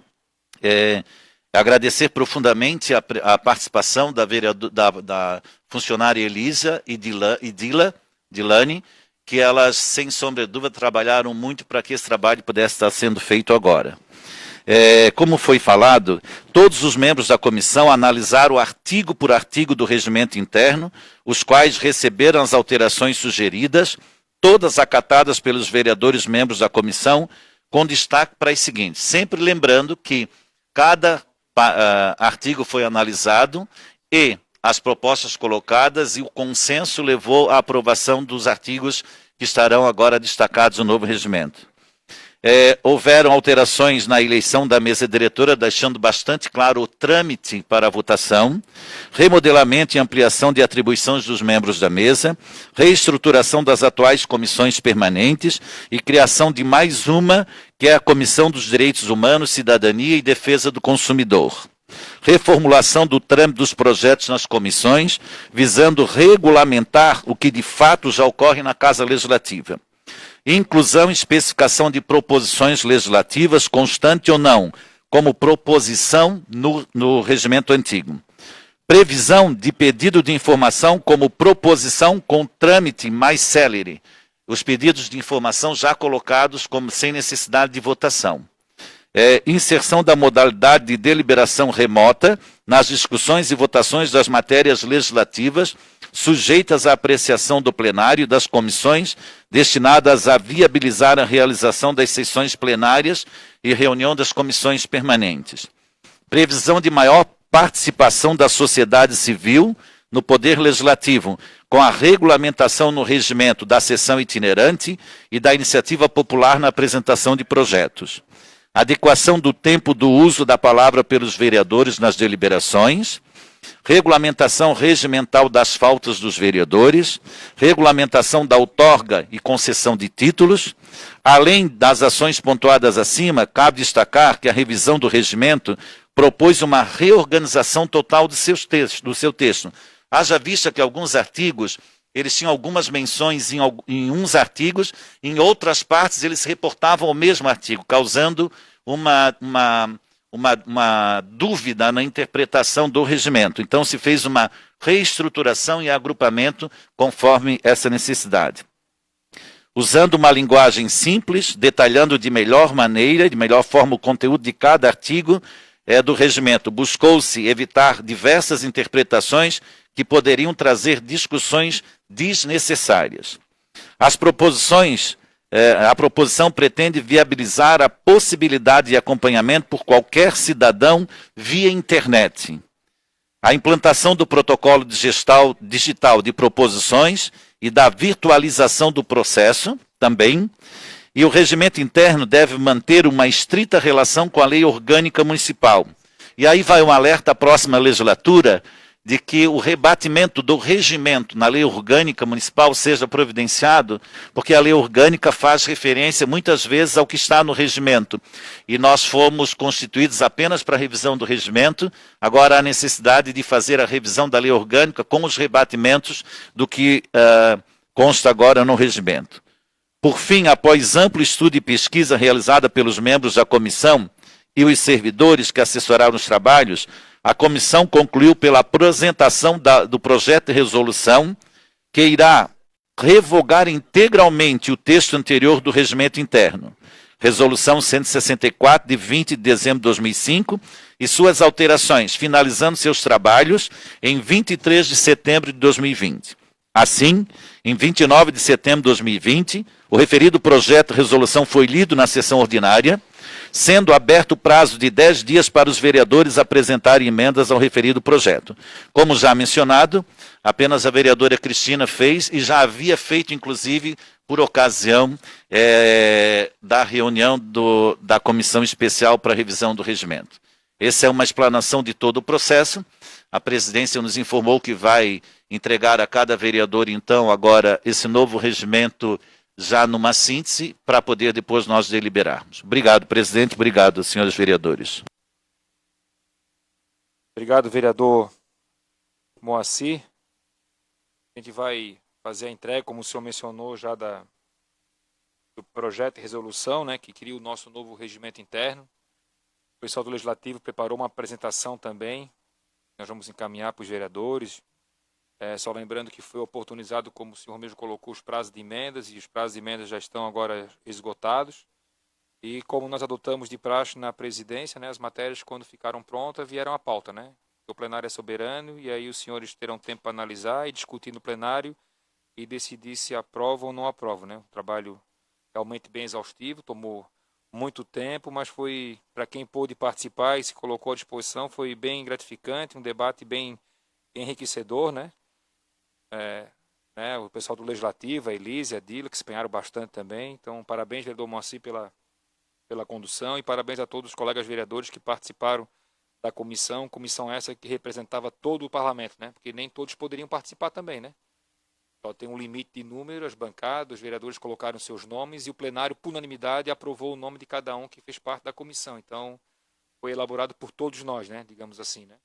Agradecer profundamente a participação da funcionária Elisa e Dilane, que elas, sem sombra de dúvida, trabalharam muito para que esse trabalho pudesse estar sendo feito agora. Como foi falado, todos os membros da comissão analisaram artigo por artigo do regimento interno, os quais receberam as alterações sugeridas, todas acatadas pelos vereadores membros da comissão, com destaque para as seguintes. Sempre lembrando que cada artigo foi analisado e as propostas colocadas e o consenso levou à aprovação dos artigos que estarão agora destacados no novo regimento. Houveram alterações na eleição da mesa diretora, deixando bastante claro o trâmite para a votação, remodelamento e ampliação de atribuições dos membros da mesa, reestruturação das atuais comissões permanentes e criação de mais uma, que é a Comissão dos Direitos Humanos, Cidadania e Defesa do Consumidor. Reformulação do trâmite dos projetos nas comissões, visando regulamentar o que de fato já ocorre na Casa Legislativa. Inclusão e especificação de proposições legislativas, constante ou não, como proposição no regimento antigo. Previsão de pedido de informação como proposição com trâmite mais célere. Os pedidos de informação já colocados como sem necessidade de votação. Inserção da modalidade de deliberação remota nas discussões e votações das matérias legislativas sujeitas à apreciação do plenário e das comissões destinadas a viabilizar a realização das sessões plenárias e reunião das comissões permanentes. Previsão de maior participação da sociedade civil no Poder Legislativo, com a regulamentação no regimento da sessão itinerante e da iniciativa popular na apresentação de projetos. Adequação do tempo do uso da palavra pelos vereadores nas deliberações, regulamentação regimental das faltas dos vereadores, regulamentação da outorga e concessão de títulos. Além das ações pontuadas acima, cabe destacar que a revisão do regimento propôs uma reorganização total do seu texto. Haja vista que alguns artigos, eles tinham algumas menções em uns artigos, em outras partes eles reportavam o mesmo artigo, causando uma dúvida na interpretação do regimento. Então, se fez uma reestruturação e agrupamento conforme essa necessidade. Usando uma linguagem simples, detalhando de melhor maneira, de melhor forma o conteúdo de cada artigo do regimento, buscou-se evitar diversas interpretações que poderiam trazer discussões desnecessárias. A proposição pretende viabilizar a possibilidade de acompanhamento por qualquer cidadão via internet. A implantação do protocolo digital de proposições e da virtualização do processo também. E o regimento interno deve manter uma estrita relação com a lei orgânica municipal. E aí vai um alerta à próxima legislatura de que o rebatimento do regimento na lei orgânica municipal seja providenciado, porque a lei orgânica faz referência muitas vezes ao que está no regimento. E nós fomos constituídos apenas para a revisão do regimento, agora há necessidade de fazer a revisão da lei orgânica com os rebatimentos do que consta agora no regimento. Por fim, após amplo estudo e pesquisa realizada pelos membros da comissão e os servidores que assessoraram os trabalhos, a comissão concluiu pela apresentação do projeto de resolução que irá revogar integralmente o texto anterior do regimento interno, Resolução 164, de 20 de dezembro de 2005, e suas alterações, finalizando seus trabalhos em 23 de setembro de 2020. Assim, em 29 de setembro de 2020, o referido projeto de resolução foi lido na sessão ordinária, sendo aberto o prazo de 10 dias para os vereadores apresentarem emendas ao referido projeto. Como já mencionado, apenas a vereadora Cristina fez e já havia feito, inclusive, por ocasião da reunião da Comissão Especial para a Revisão do Regimento. Essa é uma explanação de todo o processo. A presidência nos informou que vai entregar a cada vereador, então, agora, esse novo regimento já numa síntese, para poder depois nós deliberarmos. Obrigado, presidente. Obrigado, senhores vereadores. Obrigado, vereador Moacir. A gente vai fazer a entrega, como o senhor mencionou, já do projeto de resolução, né, que cria o nosso novo regimento interno. O pessoal do Legislativo preparou uma apresentação também. Nós vamos encaminhar para os vereadores. Só lembrando que foi oportunizado, como o senhor mesmo colocou, os prazos de emendas, e os prazos de emendas já estão agora esgotados. E como nós adotamos de praxe na presidência, né, as matérias, quando ficaram prontas, vieram à pauta, né? O plenário é soberano, e aí os senhores terão tempo para analisar e discutir no plenário e decidir se aprovam ou não aprovam, né? Um trabalho realmente bem exaustivo, tomou muito tempo, mas foi, para quem pôde participar e se colocou à disposição, foi bem gratificante, um debate bem enriquecedor, né? O pessoal do Legislativo, a Elise, a Dila, que se empenharam bastante também. Então, parabéns, vereador Moacir, pela condução, e parabéns a todos os colegas vereadores que participaram da comissão essa que representava todo o parlamento, né? Porque nem todos poderiam participar também, né? Só tem um limite de número, as bancadas, os vereadores colocaram seus nomes, e o plenário, por unanimidade, aprovou o nome de cada um que fez parte da comissão. Então, foi elaborado por todos nós, né? Digamos assim, né?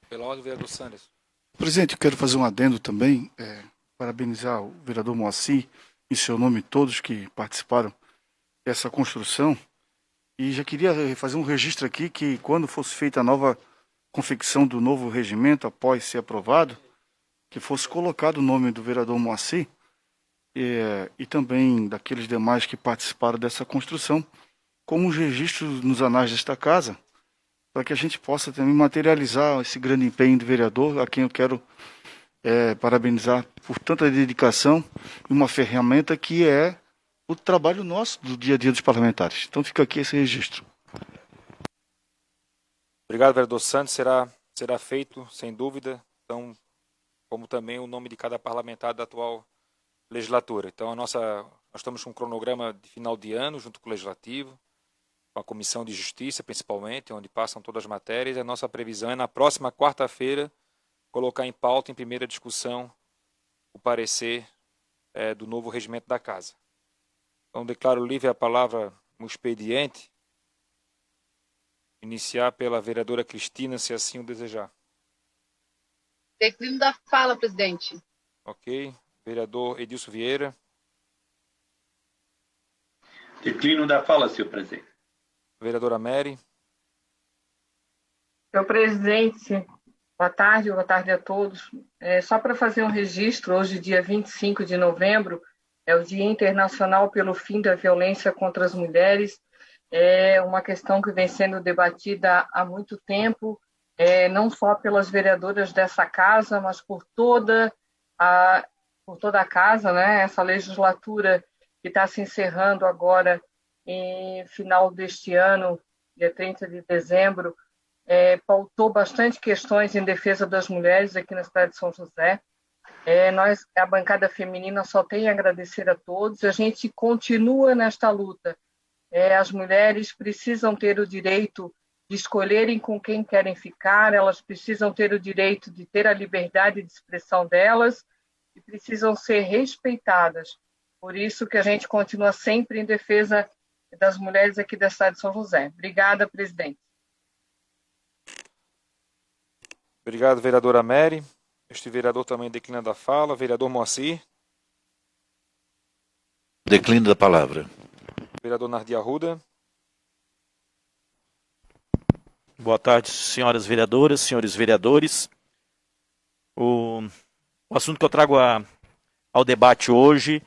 Pela ordem, vereador Sanders. Presidente, eu quero fazer um adendo também, parabenizar o vereador Moacir, em seu nome todos que participaram dessa construção, e já queria fazer um registro aqui que quando fosse feita a nova confecção do novo regimento, após ser aprovado, que fosse colocado o nome do vereador Moacir e também daqueles demais que participaram dessa construção, como os registros nos anais desta casa, para que a gente possa também materializar esse grande empenho do vereador, a quem eu quero parabenizar por tanta dedicação e uma ferramenta que é o trabalho nosso do dia a dia dos parlamentares. Então fica aqui esse registro. Obrigado, vereador Santos. Será feito, sem dúvida, então, como também o nome de cada parlamentar da atual legislatura. Então, nós estamos com um cronograma de final de ano, junto com o Legislativo, com a Comissão de Justiça, principalmente, onde passam todas as matérias. A nossa previsão é, na próxima quarta-feira, colocar em pauta, em primeira discussão, o parecer do novo regimento da Casa. Então, declaro livre a palavra no expediente. Iniciar pela vereadora Cristina, se assim o desejar. Declínio da fala, presidente. Ok. Vereador Edilson Vieira. Declínio da fala, senhor presidente. Vereadora Mary. Senhor presidente, boa tarde a todos. Só para fazer um registro, hoje, dia 25 de novembro, é o Dia Internacional pelo Fim da Violência contra as Mulheres. É uma questão que vem sendo debatida há muito tempo, não só pelas vereadoras dessa casa, mas por toda a casa, né? Essa legislatura que está se encerrando agora em final deste ano, dia 30 de dezembro, pautou bastante questões em defesa das mulheres aqui na cidade de São José. Nós, a bancada feminina, só tem a agradecer a todos. A gente continua nesta luta. As mulheres precisam ter o direito de escolherem com quem querem ficar, elas precisam ter o direito de ter a liberdade de expressão delas e precisam ser respeitadas. Por isso que a gente continua sempre em defesa das mulheres aqui da cidade de São José. Obrigada, presidente. Obrigado, vereadora Mary. Este vereador também declina da fala. Vereador Moacir. Declínio da palavra. Vereador Nardi Arruda. Boa tarde, senhoras vereadoras, senhores vereadores. O assunto que eu trago à ao debate hoje,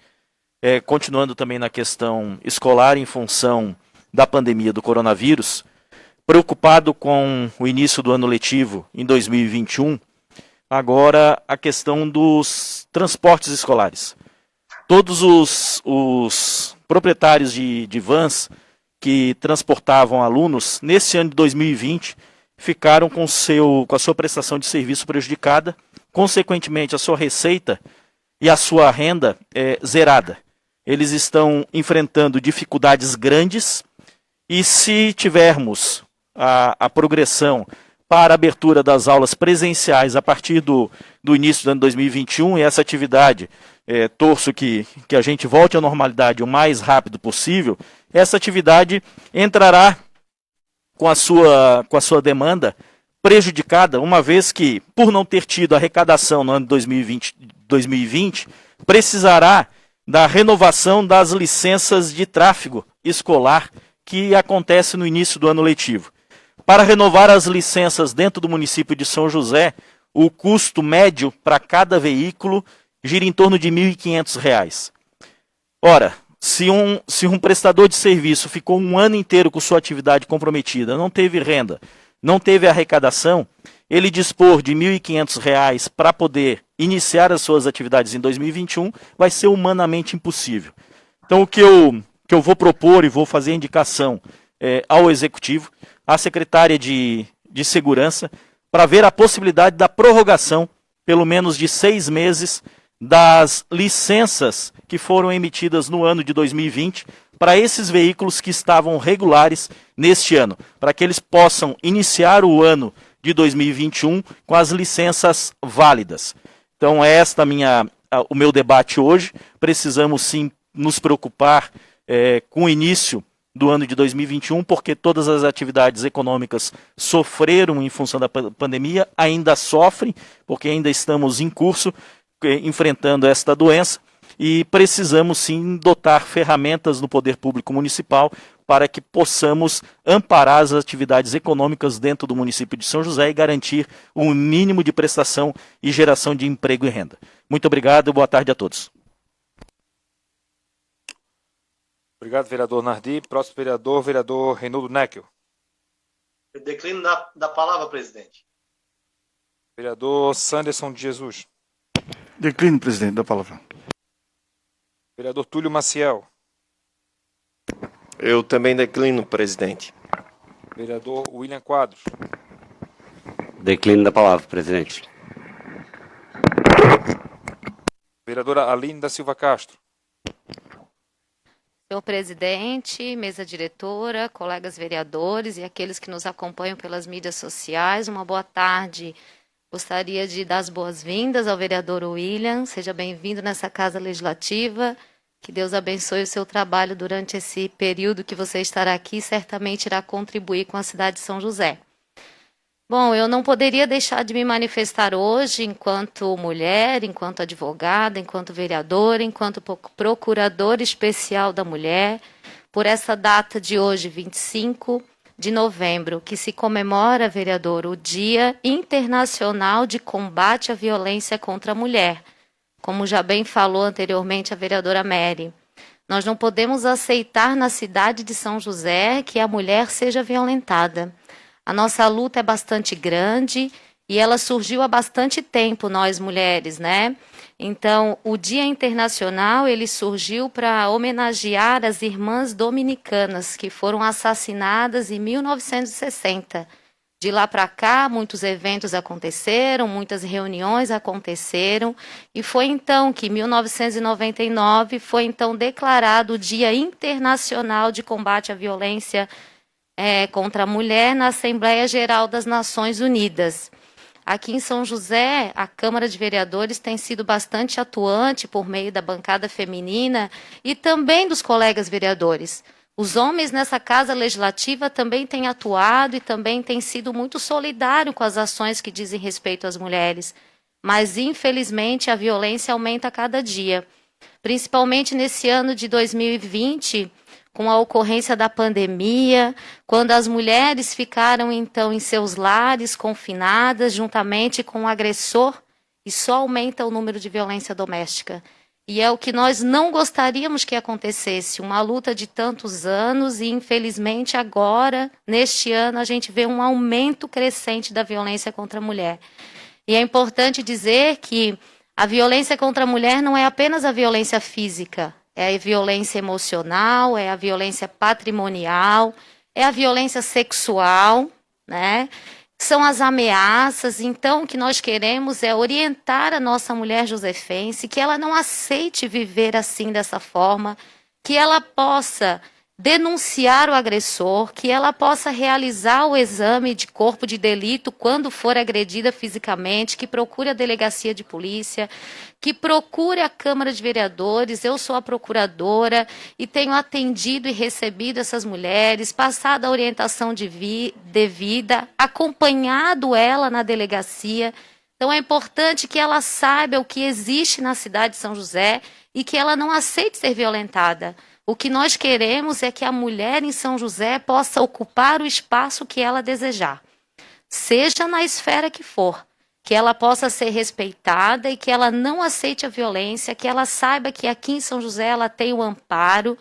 continuando também na questão escolar em função da pandemia do coronavírus, preocupado com o início do ano letivo em 2021, agora a questão dos transportes escolares. Todos os proprietários de vans que transportavam alunos, nesse ano de 2020, ficaram com a sua prestação de serviço prejudicada, consequentemente a sua receita e a sua renda zerada. Eles estão enfrentando dificuldades grandes e se tivermos a progressão para a abertura das aulas presenciais a partir do início do ano 2021 e essa atividade, torço que a gente volte à normalidade o mais rápido possível, essa atividade entrará com a sua demanda prejudicada, uma vez que, por não ter tido arrecadação no ano de 2020, precisará da renovação das licenças de tráfego escolar que acontece no início do ano letivo. Para renovar as licenças dentro do município de São José, o custo médio para cada veículo gira em torno de R$ 1.500. Ora, se um prestador de serviço ficou um ano inteiro com sua atividade comprometida, não teve renda, não teve arrecadação, ele dispor de R$ 1.500 para poder iniciar as suas atividades em 2021 vai ser humanamente impossível. Então, o que eu vou propor e vou fazer a indicação ao Executivo, à Secretária de Segurança, para ver a possibilidade da prorrogação, pelo menos de 6 meses, das licenças que foram emitidas no ano de 2020 para esses veículos que estavam regulares neste ano, para que eles possam iniciar o ano de 2021 com as licenças válidas. Então, esta o meu debate hoje. Precisamos sim nos preocupar com o início do ano de 2021, porque todas as atividades econômicas sofreram em função da pandemia, ainda sofrem, porque ainda estamos em curso enfrentando esta doença, e precisamos sim dotar ferramentas no poder público municipal para que possamos amparar as atividades econômicas dentro do município de São José e garantir um mínimo de prestação e geração de emprego e renda. Muito obrigado e boa tarde a todos. Obrigado, vereador Nardi. Próximo vereador Reinaldo Neckel. Eu declino da palavra, presidente. Vereador Sanderson de Jesus. Declino, presidente, da palavra. Vereador Túlio Maciel. Eu também declino, presidente. Vereador William Quadros. Declino da palavra, presidente. Vereadora Aline da Silva Castro. Senhor presidente, mesa diretora, colegas vereadores e aqueles que nos acompanham pelas mídias sociais, uma boa tarde. Gostaria de dar as boas-vindas ao vereador William. Seja bem-vindo nessa Casa Legislativa. Que Deus abençoe o seu trabalho durante esse período que você estará aqui. Certamente irá contribuir com a cidade de São José. Bom, eu não poderia deixar de me manifestar hoje enquanto mulher, enquanto advogada, enquanto vereadora, enquanto procuradora especial da mulher, por essa data de hoje, 25 de novembro, que se comemora, vereador, o Dia Internacional de Combate à Violência contra a Mulher. Como já bem falou anteriormente a vereadora Mary, nós não podemos aceitar na cidade de São José que a mulher seja violentada. A nossa luta é bastante grande e ela surgiu há bastante tempo, nós mulheres, né? Então, o Dia Internacional, ele surgiu para homenagear as irmãs dominicanas que foram assassinadas em 1960. De lá para cá, muitos eventos aconteceram, muitas reuniões aconteceram, e foi então que, em 1999, foi então declarado o Dia Internacional de Combate à Violência contra a Mulher na Assembleia Geral das Nações Unidas. Aqui em São José, a Câmara de Vereadores tem sido bastante atuante por meio da bancada feminina e também dos colegas vereadores. Os homens nessa Casa Legislativa também têm atuado e também têm sido muito solidários com as ações que dizem respeito às mulheres. Mas, infelizmente, a violência aumenta a cada dia. Principalmente nesse ano de 2020, com a ocorrência da pandemia, quando as mulheres ficaram, então, em seus lares, confinadas, juntamente com o agressor, e só aumenta o número de violência doméstica. E é o que nós não gostaríamos que acontecesse, uma luta de tantos anos e, infelizmente, agora, neste ano, a gente vê um aumento crescente da violência contra a mulher. E é importante dizer que a violência contra a mulher não é apenas a violência física, é a violência emocional, é a violência patrimonial, é a violência sexual, né? São as ameaças. Então, o que nós queremos é orientar a nossa mulher josefense, que ela não aceite viver assim, dessa forma, que ela possa denunciar o agressor, que ela possa realizar o exame de corpo de delito quando for agredida fisicamente, que procure a delegacia de polícia, que procure a Câmara de Vereadores. Eu sou a procuradora e tenho atendido e recebido essas mulheres, passado a orientação devida, acompanhado ela na delegacia. Então é importante que ela saiba o que existe na cidade de São José e que ela não aceite ser violentada. O que nós queremos é que a mulher em São José possa ocupar o espaço que ela desejar, seja na esfera que for, que ela possa ser respeitada e que ela não aceite a violência, que ela saiba que aqui em São José ela tem o amparo,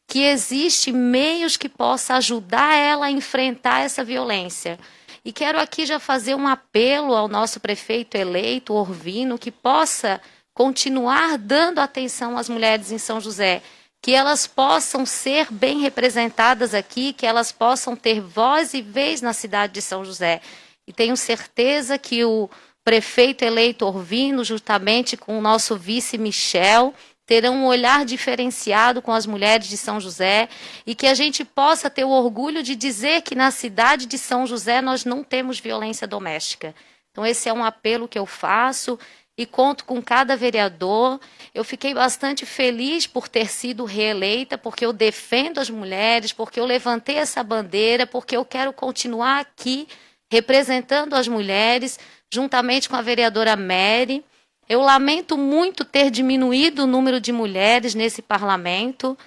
que existe meios que possa ajudar ela a enfrentar essa violência. E quero aqui já fazer um apelo ao nosso prefeito eleito, Orvino, que possa continuar dando atenção às mulheres em São José, que elas possam ser bem representadas aqui, que elas possam ter voz e vez na cidade de São José. E tenho certeza que o prefeito eleito Orvino, juntamente com o nosso vice Michel, terão um olhar diferenciado com as mulheres de São José e que a gente possa ter o orgulho de dizer que na cidade de São José nós não temos violência doméstica. Então esse é um apelo que eu faço e conto com cada vereador. Eu fiquei bastante feliz por ter sido reeleita, porque eu defendo as mulheres, porque eu levantei essa bandeira, porque eu quero continuar aqui representando as mulheres, juntamente com a vereadora Mary. Eu lamento muito ter diminuído o número de mulheres nesse parlamento.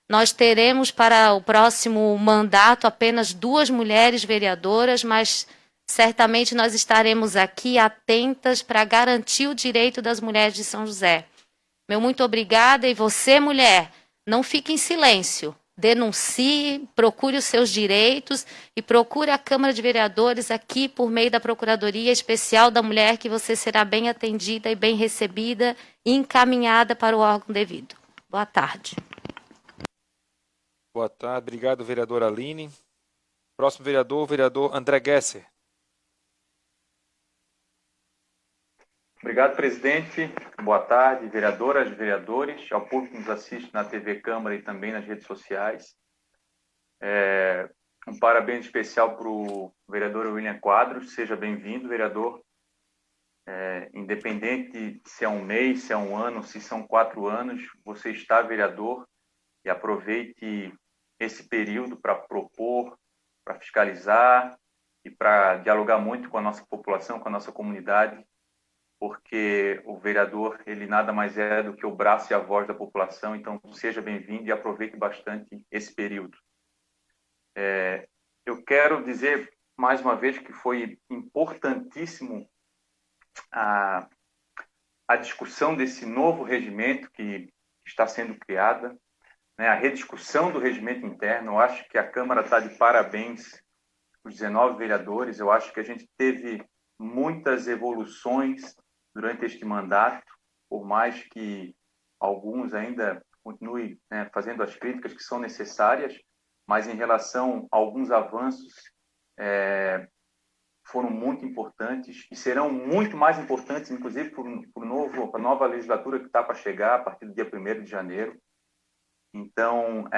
Nós teremos para o próximo mandato apenas 2 mulheres vereadoras, mas certamente nós estaremos aqui atentas para garantir o direito das mulheres de São José. Meu muito obrigada, e você, mulher, não fique em silêncio. Denuncie, procure os seus direitos e procure a Câmara de Vereadores aqui por meio da Procuradoria Especial da Mulher, que você será bem atendida e bem recebida e encaminhada para o órgão devido. Boa tarde. Boa tarde, obrigado, vereadora Aline. Próximo vereador, o vereador André Gesser. Obrigado, presidente. Boa tarde, vereadoras, vereadores, ao público que nos assiste na TV Câmara e também nas redes sociais. Um parabéns especial para o vereador William Quadros. Seja bem-vindo, vereador. Independente se é um mês, se é um ano, se são 4 anos, você está vereador, e aproveite esse período para propor, para fiscalizar e para dialogar muito com a nossa população, com a nossa comunidade, porque o vereador, ele nada mais é do que o braço e a voz da população. Então, seja bem-vindo e aproveite bastante esse período. Eu quero dizer, mais uma vez, que foi importantíssimo a discussão desse novo regimento que está sendo criada, né, a rediscussão do regimento interno. Eu acho que a Câmara está de parabéns, os 19 vereadores. Eu acho que a gente teve muitas evoluções durante este mandato, por mais que alguns ainda continuem, né, fazendo as críticas que são necessárias, mas em relação a alguns avanços foram muito importantes e serão muito mais importantes, inclusive, para a nova legislatura que está para chegar a partir do dia 1º de janeiro. Então,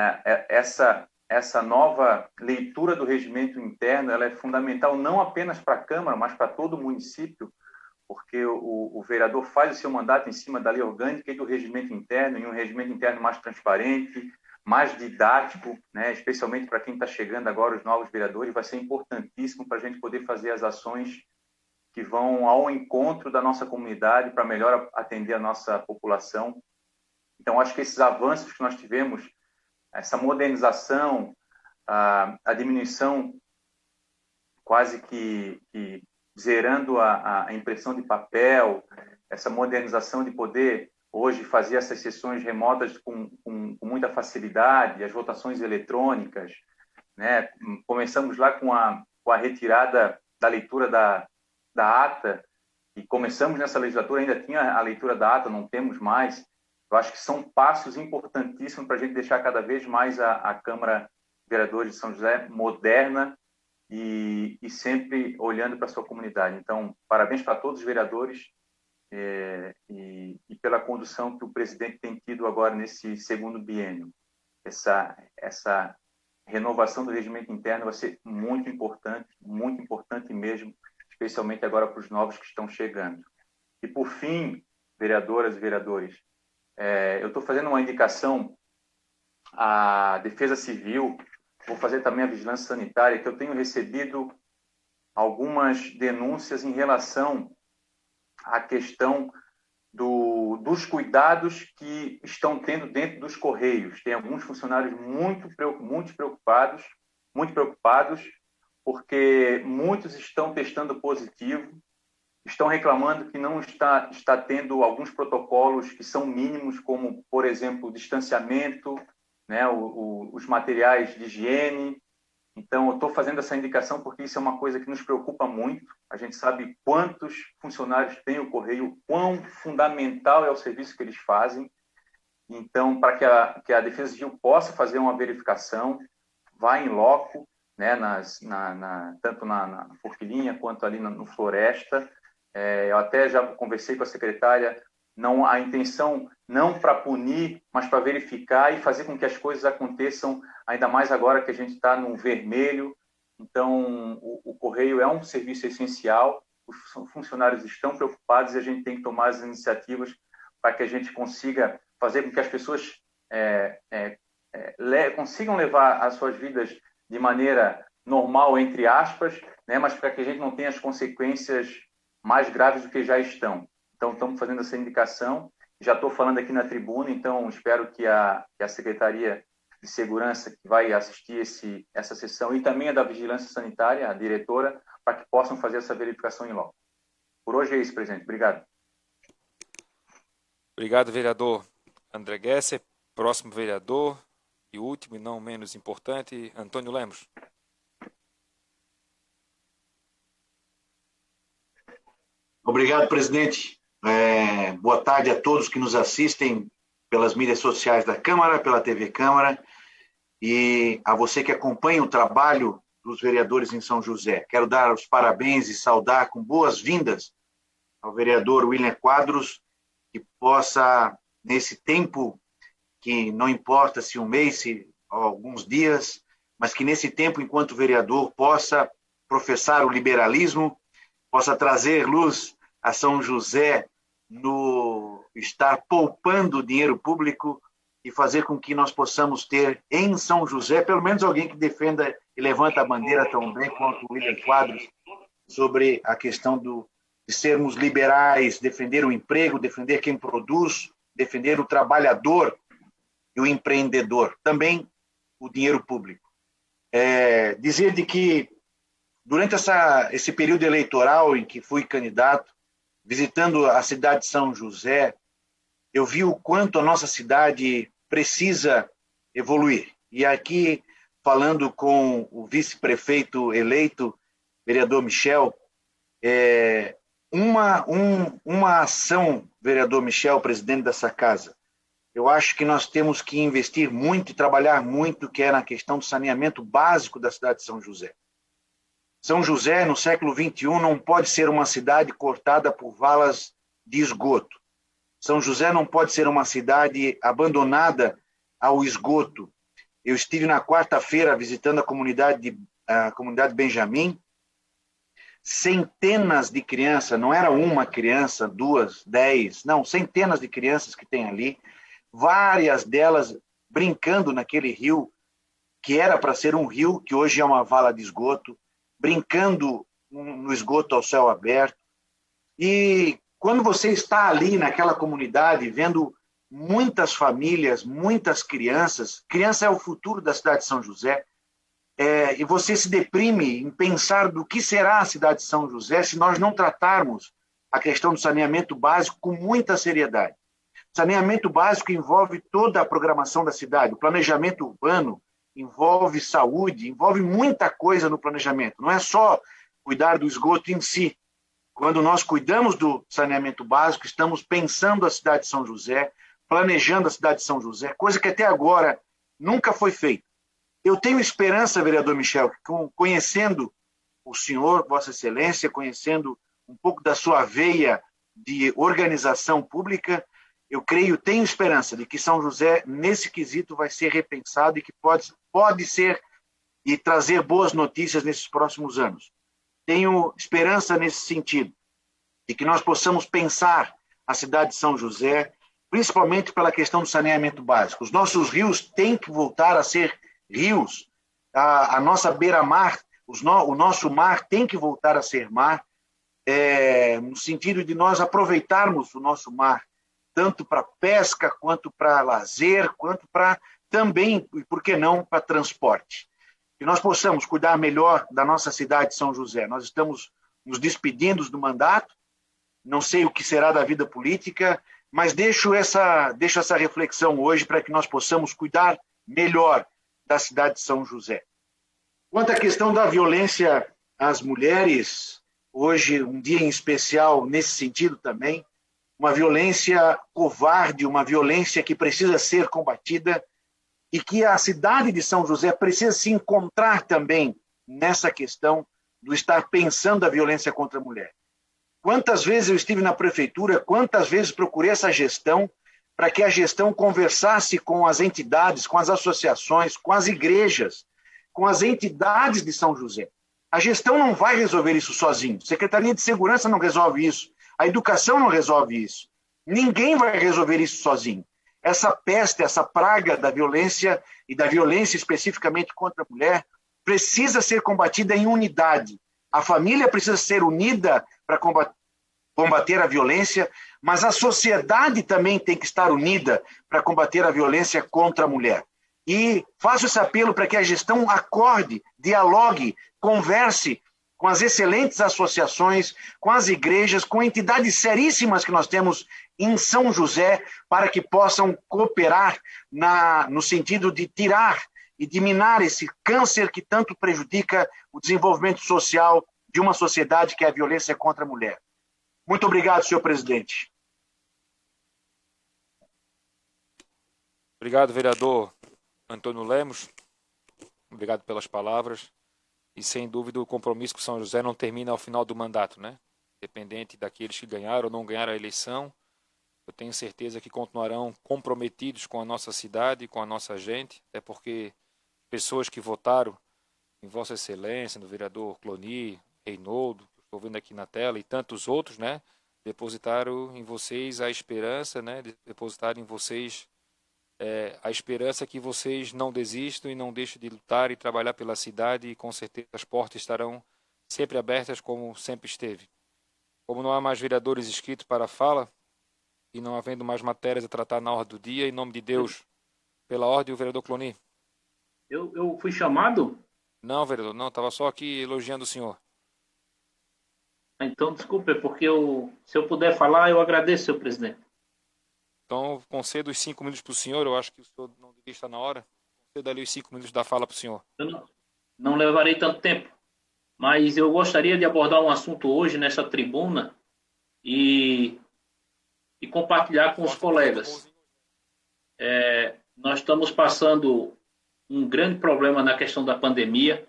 essa nova leitura do regimento interno, ela é fundamental não apenas para a Câmara, mas para todo o município, porque o vereador faz o seu mandato em cima da lei orgânica e do regimento interno, e um regimento interno mais transparente, mais didático, né, especialmente para quem está chegando agora, os novos vereadores, vai ser importantíssimo para a gente poder fazer as ações que vão ao encontro da nossa comunidade para melhor atender a nossa população. Então, acho que esses avanços que nós tivemos, essa modernização, a diminuição quase que zerando a impressão de papel, essa modernização de poder hoje fazer essas sessões remotas com muita facilidade, as votações eletrônicas, né? Começamos lá com a retirada da leitura da ata, e começamos nessa legislatura, ainda tinha a leitura da ata, não temos mais. Eu acho que são passos importantíssimos para a gente deixar cada vez mais a Câmara de Vereadores de São José moderna e sempre olhando para a sua comunidade. Então, parabéns para todos os vereadores e pela condução que o presidente tem tido agora nesse segundo biênio. Essa renovação do regimento interno vai ser muito importante mesmo, especialmente agora para os novos que estão chegando. E, por fim, vereadoras e vereadores, eu estou fazendo uma indicação à Defesa Civil, vou fazer também a Vigilância Sanitária, que eu tenho recebido algumas denúncias em relação à questão dos cuidados que estão tendo dentro dos Correios. Tem alguns funcionários muito preocupados, porque muitos estão testando positivo, estão reclamando que não está tendo alguns protocolos que são mínimos, como, por exemplo, o distanciamento, né, os materiais de higiene. Então, eu estou fazendo essa indicação porque isso é uma coisa que nos preocupa muito. A gente sabe quantos funcionários tem o Correio, quão fundamental é o serviço que eles fazem. Então, para que a Defesa Civil possa fazer uma verificação, vá em loco, né, tanto na Forquilinha quanto ali no Floresta. Eu até já conversei com a secretária, a intenção não para punir, mas para verificar e fazer com que as coisas aconteçam, ainda mais agora que a gente está no vermelho. Então, o Correio é um serviço essencial, os funcionários estão preocupados e a gente tem que tomar as iniciativas para que a gente consiga fazer com que as pessoas consigam levar as suas vidas de maneira normal, entre aspas, né, mas para que a gente não tenha as consequências mais graves do que já estão. Então, estamos fazendo essa indicação. Já estou falando aqui na tribuna, então espero que a Secretaria de Segurança, que vai assistir essa sessão, e também a da Vigilância Sanitária, a diretora, para que possam fazer essa verificação em loco. Por hoje é isso, presidente. Obrigado. Obrigado, vereador André Gesser. Próximo vereador, e último e não menos importante, Antônio Lemos. Obrigado, presidente. Boa tarde a todos que nos assistem pelas mídias sociais da Câmara, pela TV Câmara, e a você que acompanha o trabalho dos vereadores em São José. Quero dar os parabéns e saudar com boas-vindas ao vereador William Quadros, que possa, nesse tempo, que não importa se um mês, se alguns dias, mas que nesse tempo, enquanto vereador, possa professar o liberalismo, possa trazer luz a São José no estar poupando dinheiro público e fazer com que nós possamos ter em São José pelo menos alguém que defenda e levanta a bandeira tão bem quanto o William Quadros sobre a questão de sermos liberais, defender o emprego, defender quem produz, defender o trabalhador e o empreendedor, também o dinheiro público. Dizer de que durante esse período eleitoral em que fui candidato, visitando a cidade de São José, eu vi o quanto a nossa cidade precisa evoluir. E aqui, falando com o vice-prefeito eleito, vereador Michel, uma ação, vereador Michel, presidente dessa casa, eu acho que nós temos que investir muito e trabalhar muito, que é na questão do saneamento básico da cidade de São José. São José, no século XXI, não pode ser uma cidade cortada por valas de esgoto. São José não pode ser uma cidade abandonada ao esgoto. Eu estive na quarta-feira visitando a comunidade Benjamin. Centenas de crianças, não era uma criança, 2, 10, não, centenas de crianças que tem ali, várias delas brincando naquele rio, que era para ser um rio, que hoje é uma vala de esgoto, brincando no esgoto ao céu aberto. E quando você está ali naquela comunidade, vendo muitas famílias, muitas crianças, criança é o futuro da cidade de São José, e você se deprime em pensar do que será a cidade de São José se nós não tratarmos a questão do saneamento básico com muita seriedade. Saneamento básico envolve toda a programação da cidade. O planejamento urbano envolve saúde, envolve muita coisa no planejamento. Não é só cuidar do esgoto em si. Quando nós cuidamos do saneamento básico, estamos pensando a cidade de São José, planejando a cidade de São José, coisa que até agora nunca foi feita. Eu tenho esperança, vereador Michel, que conhecendo o senhor, Vossa Excelência, conhecendo um pouco da sua veia de organização pública, eu tenho esperança de que São José, nesse quesito, vai ser repensado e que pode ser e trazer boas notícias nesses próximos anos. Tenho esperança nesse sentido, de que nós possamos pensar a cidade de São José, principalmente pela questão do saneamento básico. Os nossos rios têm que voltar a ser rios, a nossa beira-mar, o nosso mar tem que voltar a ser mar, no sentido de nós aproveitarmos o nosso mar, tanto para pesca, quanto para lazer, quanto para também, e por que não, para transporte. Que nós possamos cuidar melhor da nossa cidade de São José. Nós estamos nos despedindo do mandato, não sei o que será da vida política, mas deixo essa reflexão hoje para que nós possamos cuidar melhor da cidade de São José. Quanto à questão da violência às mulheres, hoje um dia em especial nesse sentido também, uma violência covarde, uma violência que precisa ser combatida e que a cidade de São José precisa se encontrar também nessa questão do estar pensando a violência contra a mulher. Quantas vezes eu estive na prefeitura, quantas vezes procurei essa gestão para que a gestão conversasse com as entidades, com as associações, com as igrejas, com as entidades de São José. A gestão não vai resolver isso sozinho. A Secretaria de Segurança não resolve isso. A educação não resolve isso. Ninguém vai resolver isso sozinho. Essa peste, essa praga da violência, e da violência especificamente contra a mulher, precisa ser combatida em unidade. A família precisa ser unida para combater a violência, mas a sociedade também tem que estar unida para combater a violência contra a mulher. E faço esse apelo para que a gestão acorde, dialogue, converse com as excelentes associações, com as igrejas, com entidades seríssimas que nós temos em São José, para que possam cooperar no sentido de tirar e diminar esse câncer que tanto prejudica o desenvolvimento social de uma sociedade, que é a violência contra a mulher. Muito obrigado, senhor presidente. Obrigado, vereador Antônio Lemos. Obrigado pelas palavras. E, sem dúvida, o compromisso com São José não termina ao final do mandato, né? Independente daqueles que ganharam ou não ganharam a eleição, eu tenho certeza que continuarão comprometidos com a nossa cidade, com a nossa gente, até porque pessoas que votaram em Vossa Excelência, no vereador Cloni, Reinoldo, que estou vendo aqui na tela, e tantos outros, né? Depositaram em vocês a esperança, né? Depositaram em vocês a esperança que vocês não desistam e não deixem de lutar e trabalhar pela cidade, e com certeza as portas estarão sempre abertas como sempre esteve. Como não há mais vereadores inscritos para a fala e não havendo mais matérias a tratar na ordem do dia, em nome de Deus, pela ordem, o vereador Cloni. Eu fui chamado? Não, vereador, não, estava só aqui elogiando o senhor. Então, desculpe, porque se eu puder falar, eu agradeço, senhor presidente. Então, concedo os 5 minutos para o senhor, eu acho que o senhor não devia estar na hora. Concedo ali os 5 minutos da fala para o senhor. Eu não levarei tanto tempo, mas eu gostaria de abordar um assunto hoje nessa tribuna e compartilhar com os colegas. Nós estamos passando um grande problema na questão da pandemia.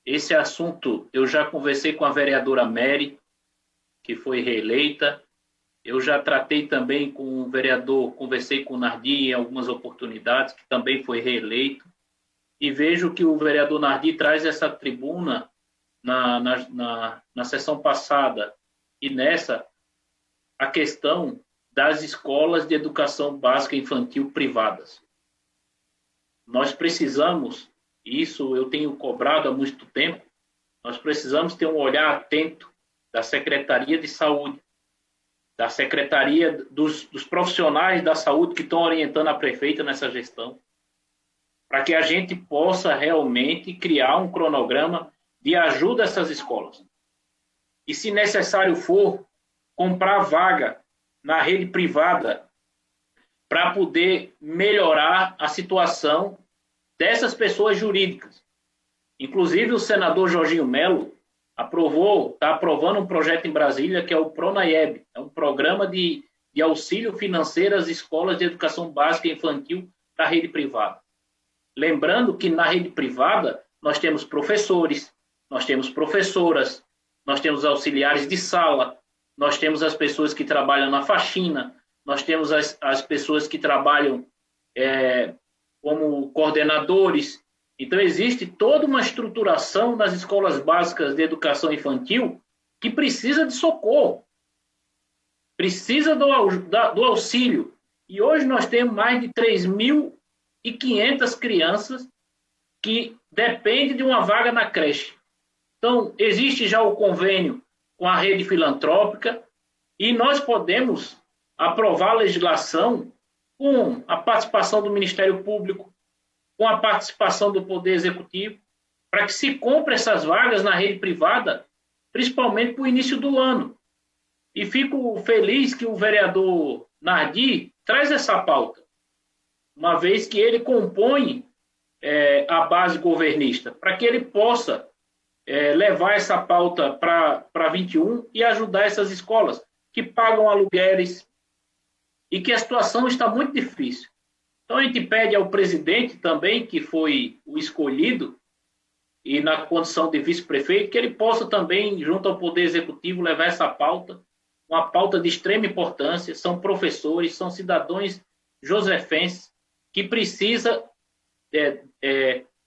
Esse assunto eu já conversei com a vereadora Mary, que foi reeleita. Eu já tratei também com o vereador, conversei com o Nardi em algumas oportunidades, que também foi reeleito. E vejo que o vereador Nardi traz essa tribuna na sessão passada e nessa, a questão das escolas de educação básica infantil privadas. Nós precisamos, isso eu tenho cobrado há muito tempo, nós precisamos ter um olhar atento da Secretaria de Saúde, da Secretaria dos profissionais da saúde que estão orientando a prefeita nessa gestão, para que a gente possa realmente criar um cronograma de ajuda a essas escolas. E, se necessário for, comprar vaga na rede privada para poder melhorar a situação dessas pessoas jurídicas. Inclusive, o senador Jorginho Melo está aprovando um projeto em Brasília que é o PRONAEB, é um programa de auxílio financeiro às escolas de educação básica e infantil da rede privada. Lembrando que na rede privada nós temos professores, nós temos professoras, nós temos auxiliares de sala, nós temos as pessoas que trabalham na faxina, nós temos as pessoas que trabalham como coordenadores. Então, existe toda uma estruturação nas escolas básicas de educação infantil que precisa de socorro, precisa do auxílio. E hoje nós temos mais de 3.500 crianças que dependem de uma vaga na creche. Então, existe já o convênio com a rede filantrópica e nós podemos aprovar a legislação com a participação do Ministério Público, com a participação do Poder Executivo, para que se compre essas vagas na rede privada, principalmente para o início do ano. E fico feliz que o vereador Nardi traz essa pauta, uma vez que ele compõe a base governista, para que ele possa levar essa pauta para 21 e ajudar essas escolas que pagam aluguéis e que a situação está muito difícil. Então, a gente pede ao presidente também, que foi o escolhido, e na condição de vice-prefeito, que ele possa também, junto ao Poder Executivo, levar essa pauta, uma pauta de extrema importância. São professores, são cidadãos josefenses que precisa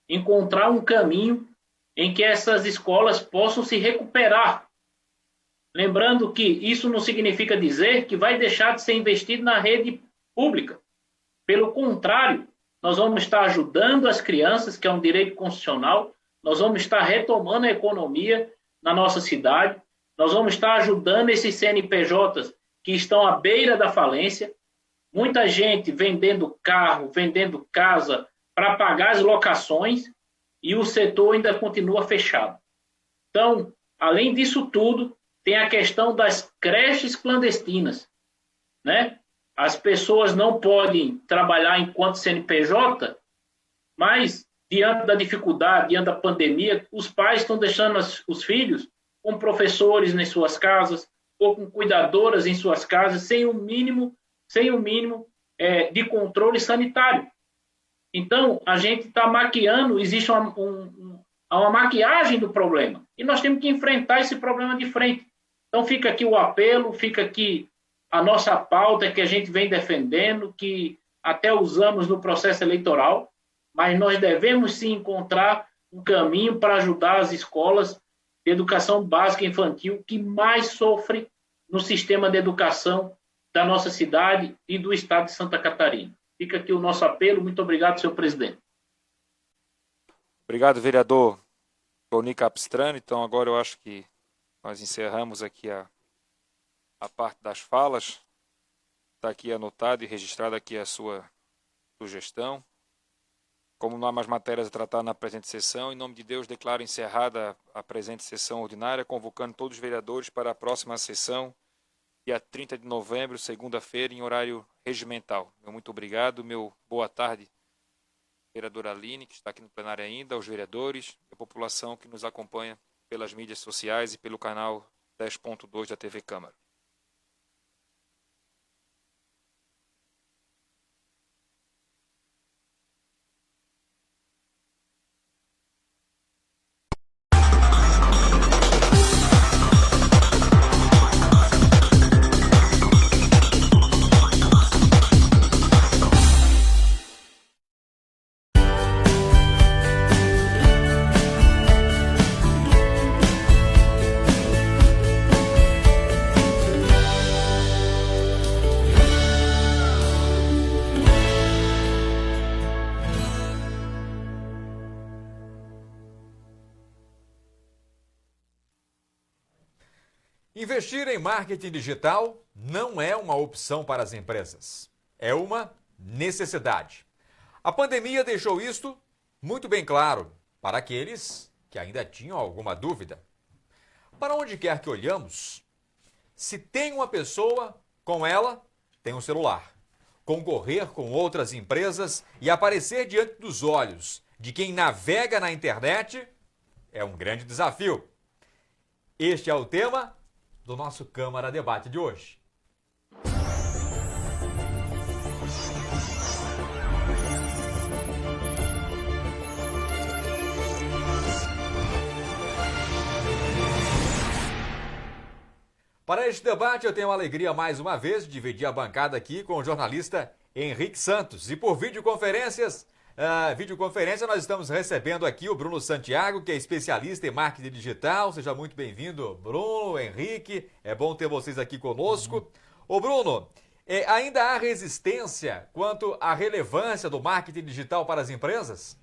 encontrar um caminho em que essas escolas possam se recuperar. Lembrando que isso não significa dizer que vai deixar de ser investido na rede pública. Pelo contrário, nós vamos estar ajudando as crianças, que é um direito constitucional, nós vamos estar retomando a economia na nossa cidade, nós vamos estar ajudando esses CNPJs que estão à beira da falência, muita gente vendendo carro, vendendo casa para pagar as locações e o setor ainda continua fechado. Então, além disso tudo, tem a questão das creches clandestinas, né? As pessoas não podem trabalhar enquanto CNPJ, mas, diante da dificuldade, diante da pandemia, os pais estão deixando os filhos com professores nas suas casas ou com cuidadoras em suas casas, sem o mínimo de controle sanitário. Então, a gente está maquiando, existe uma maquiagem do problema, e nós temos que enfrentar esse problema de frente. Então, fica aqui o apelo, fica aqui a nossa pauta que a gente vem defendendo, que até usamos no processo eleitoral, mas nós devemos sim encontrar um caminho para ajudar as escolas de educação básica infantil que mais sofrem no sistema de educação da nossa cidade e do estado de Santa Catarina. Fica aqui o nosso apelo. Muito obrigado, senhor presidente. Obrigado, vereador Tony Capistrano. Então, agora eu acho que nós encerramos aqui a parte das falas. Está aqui anotado e registrada aqui a sua sugestão. Como não há mais matérias a tratar na presente sessão, em nome de Deus, declaro encerrada a presente sessão ordinária, convocando todos os vereadores para a próxima sessão, dia 30 de novembro, segunda-feira, em horário regimental. Meu muito obrigado, meu boa tarde, vereadora Aline, que está aqui no plenário ainda, aos vereadores e a população que nos acompanha pelas mídias sociais e pelo canal 10.2 da TV Câmara. Investir em marketing digital não é uma opção para as empresas, é uma necessidade. A pandemia deixou isto muito bem claro para aqueles que ainda tinham alguma dúvida. Para onde quer que olhamos, se tem uma pessoa, com ela tem um celular. concorrer com outras empresas e aparecer diante dos olhos de quem navega na internet é um grande desafio. Este é o tema do nosso Câmara Debate de hoje. Para este debate, eu tenho a alegria, mais uma vez, de dividir a bancada aqui com o jornalista Henrique Santos. E por videoconferência, nós estamos recebendo aqui o Bruno Santiago, que é especialista em marketing digital. Seja muito bem-vindo, Bruno, Henrique. É bom ter vocês aqui conosco. Ô, Bruno, ainda há resistência quanto à relevância do marketing digital para as empresas?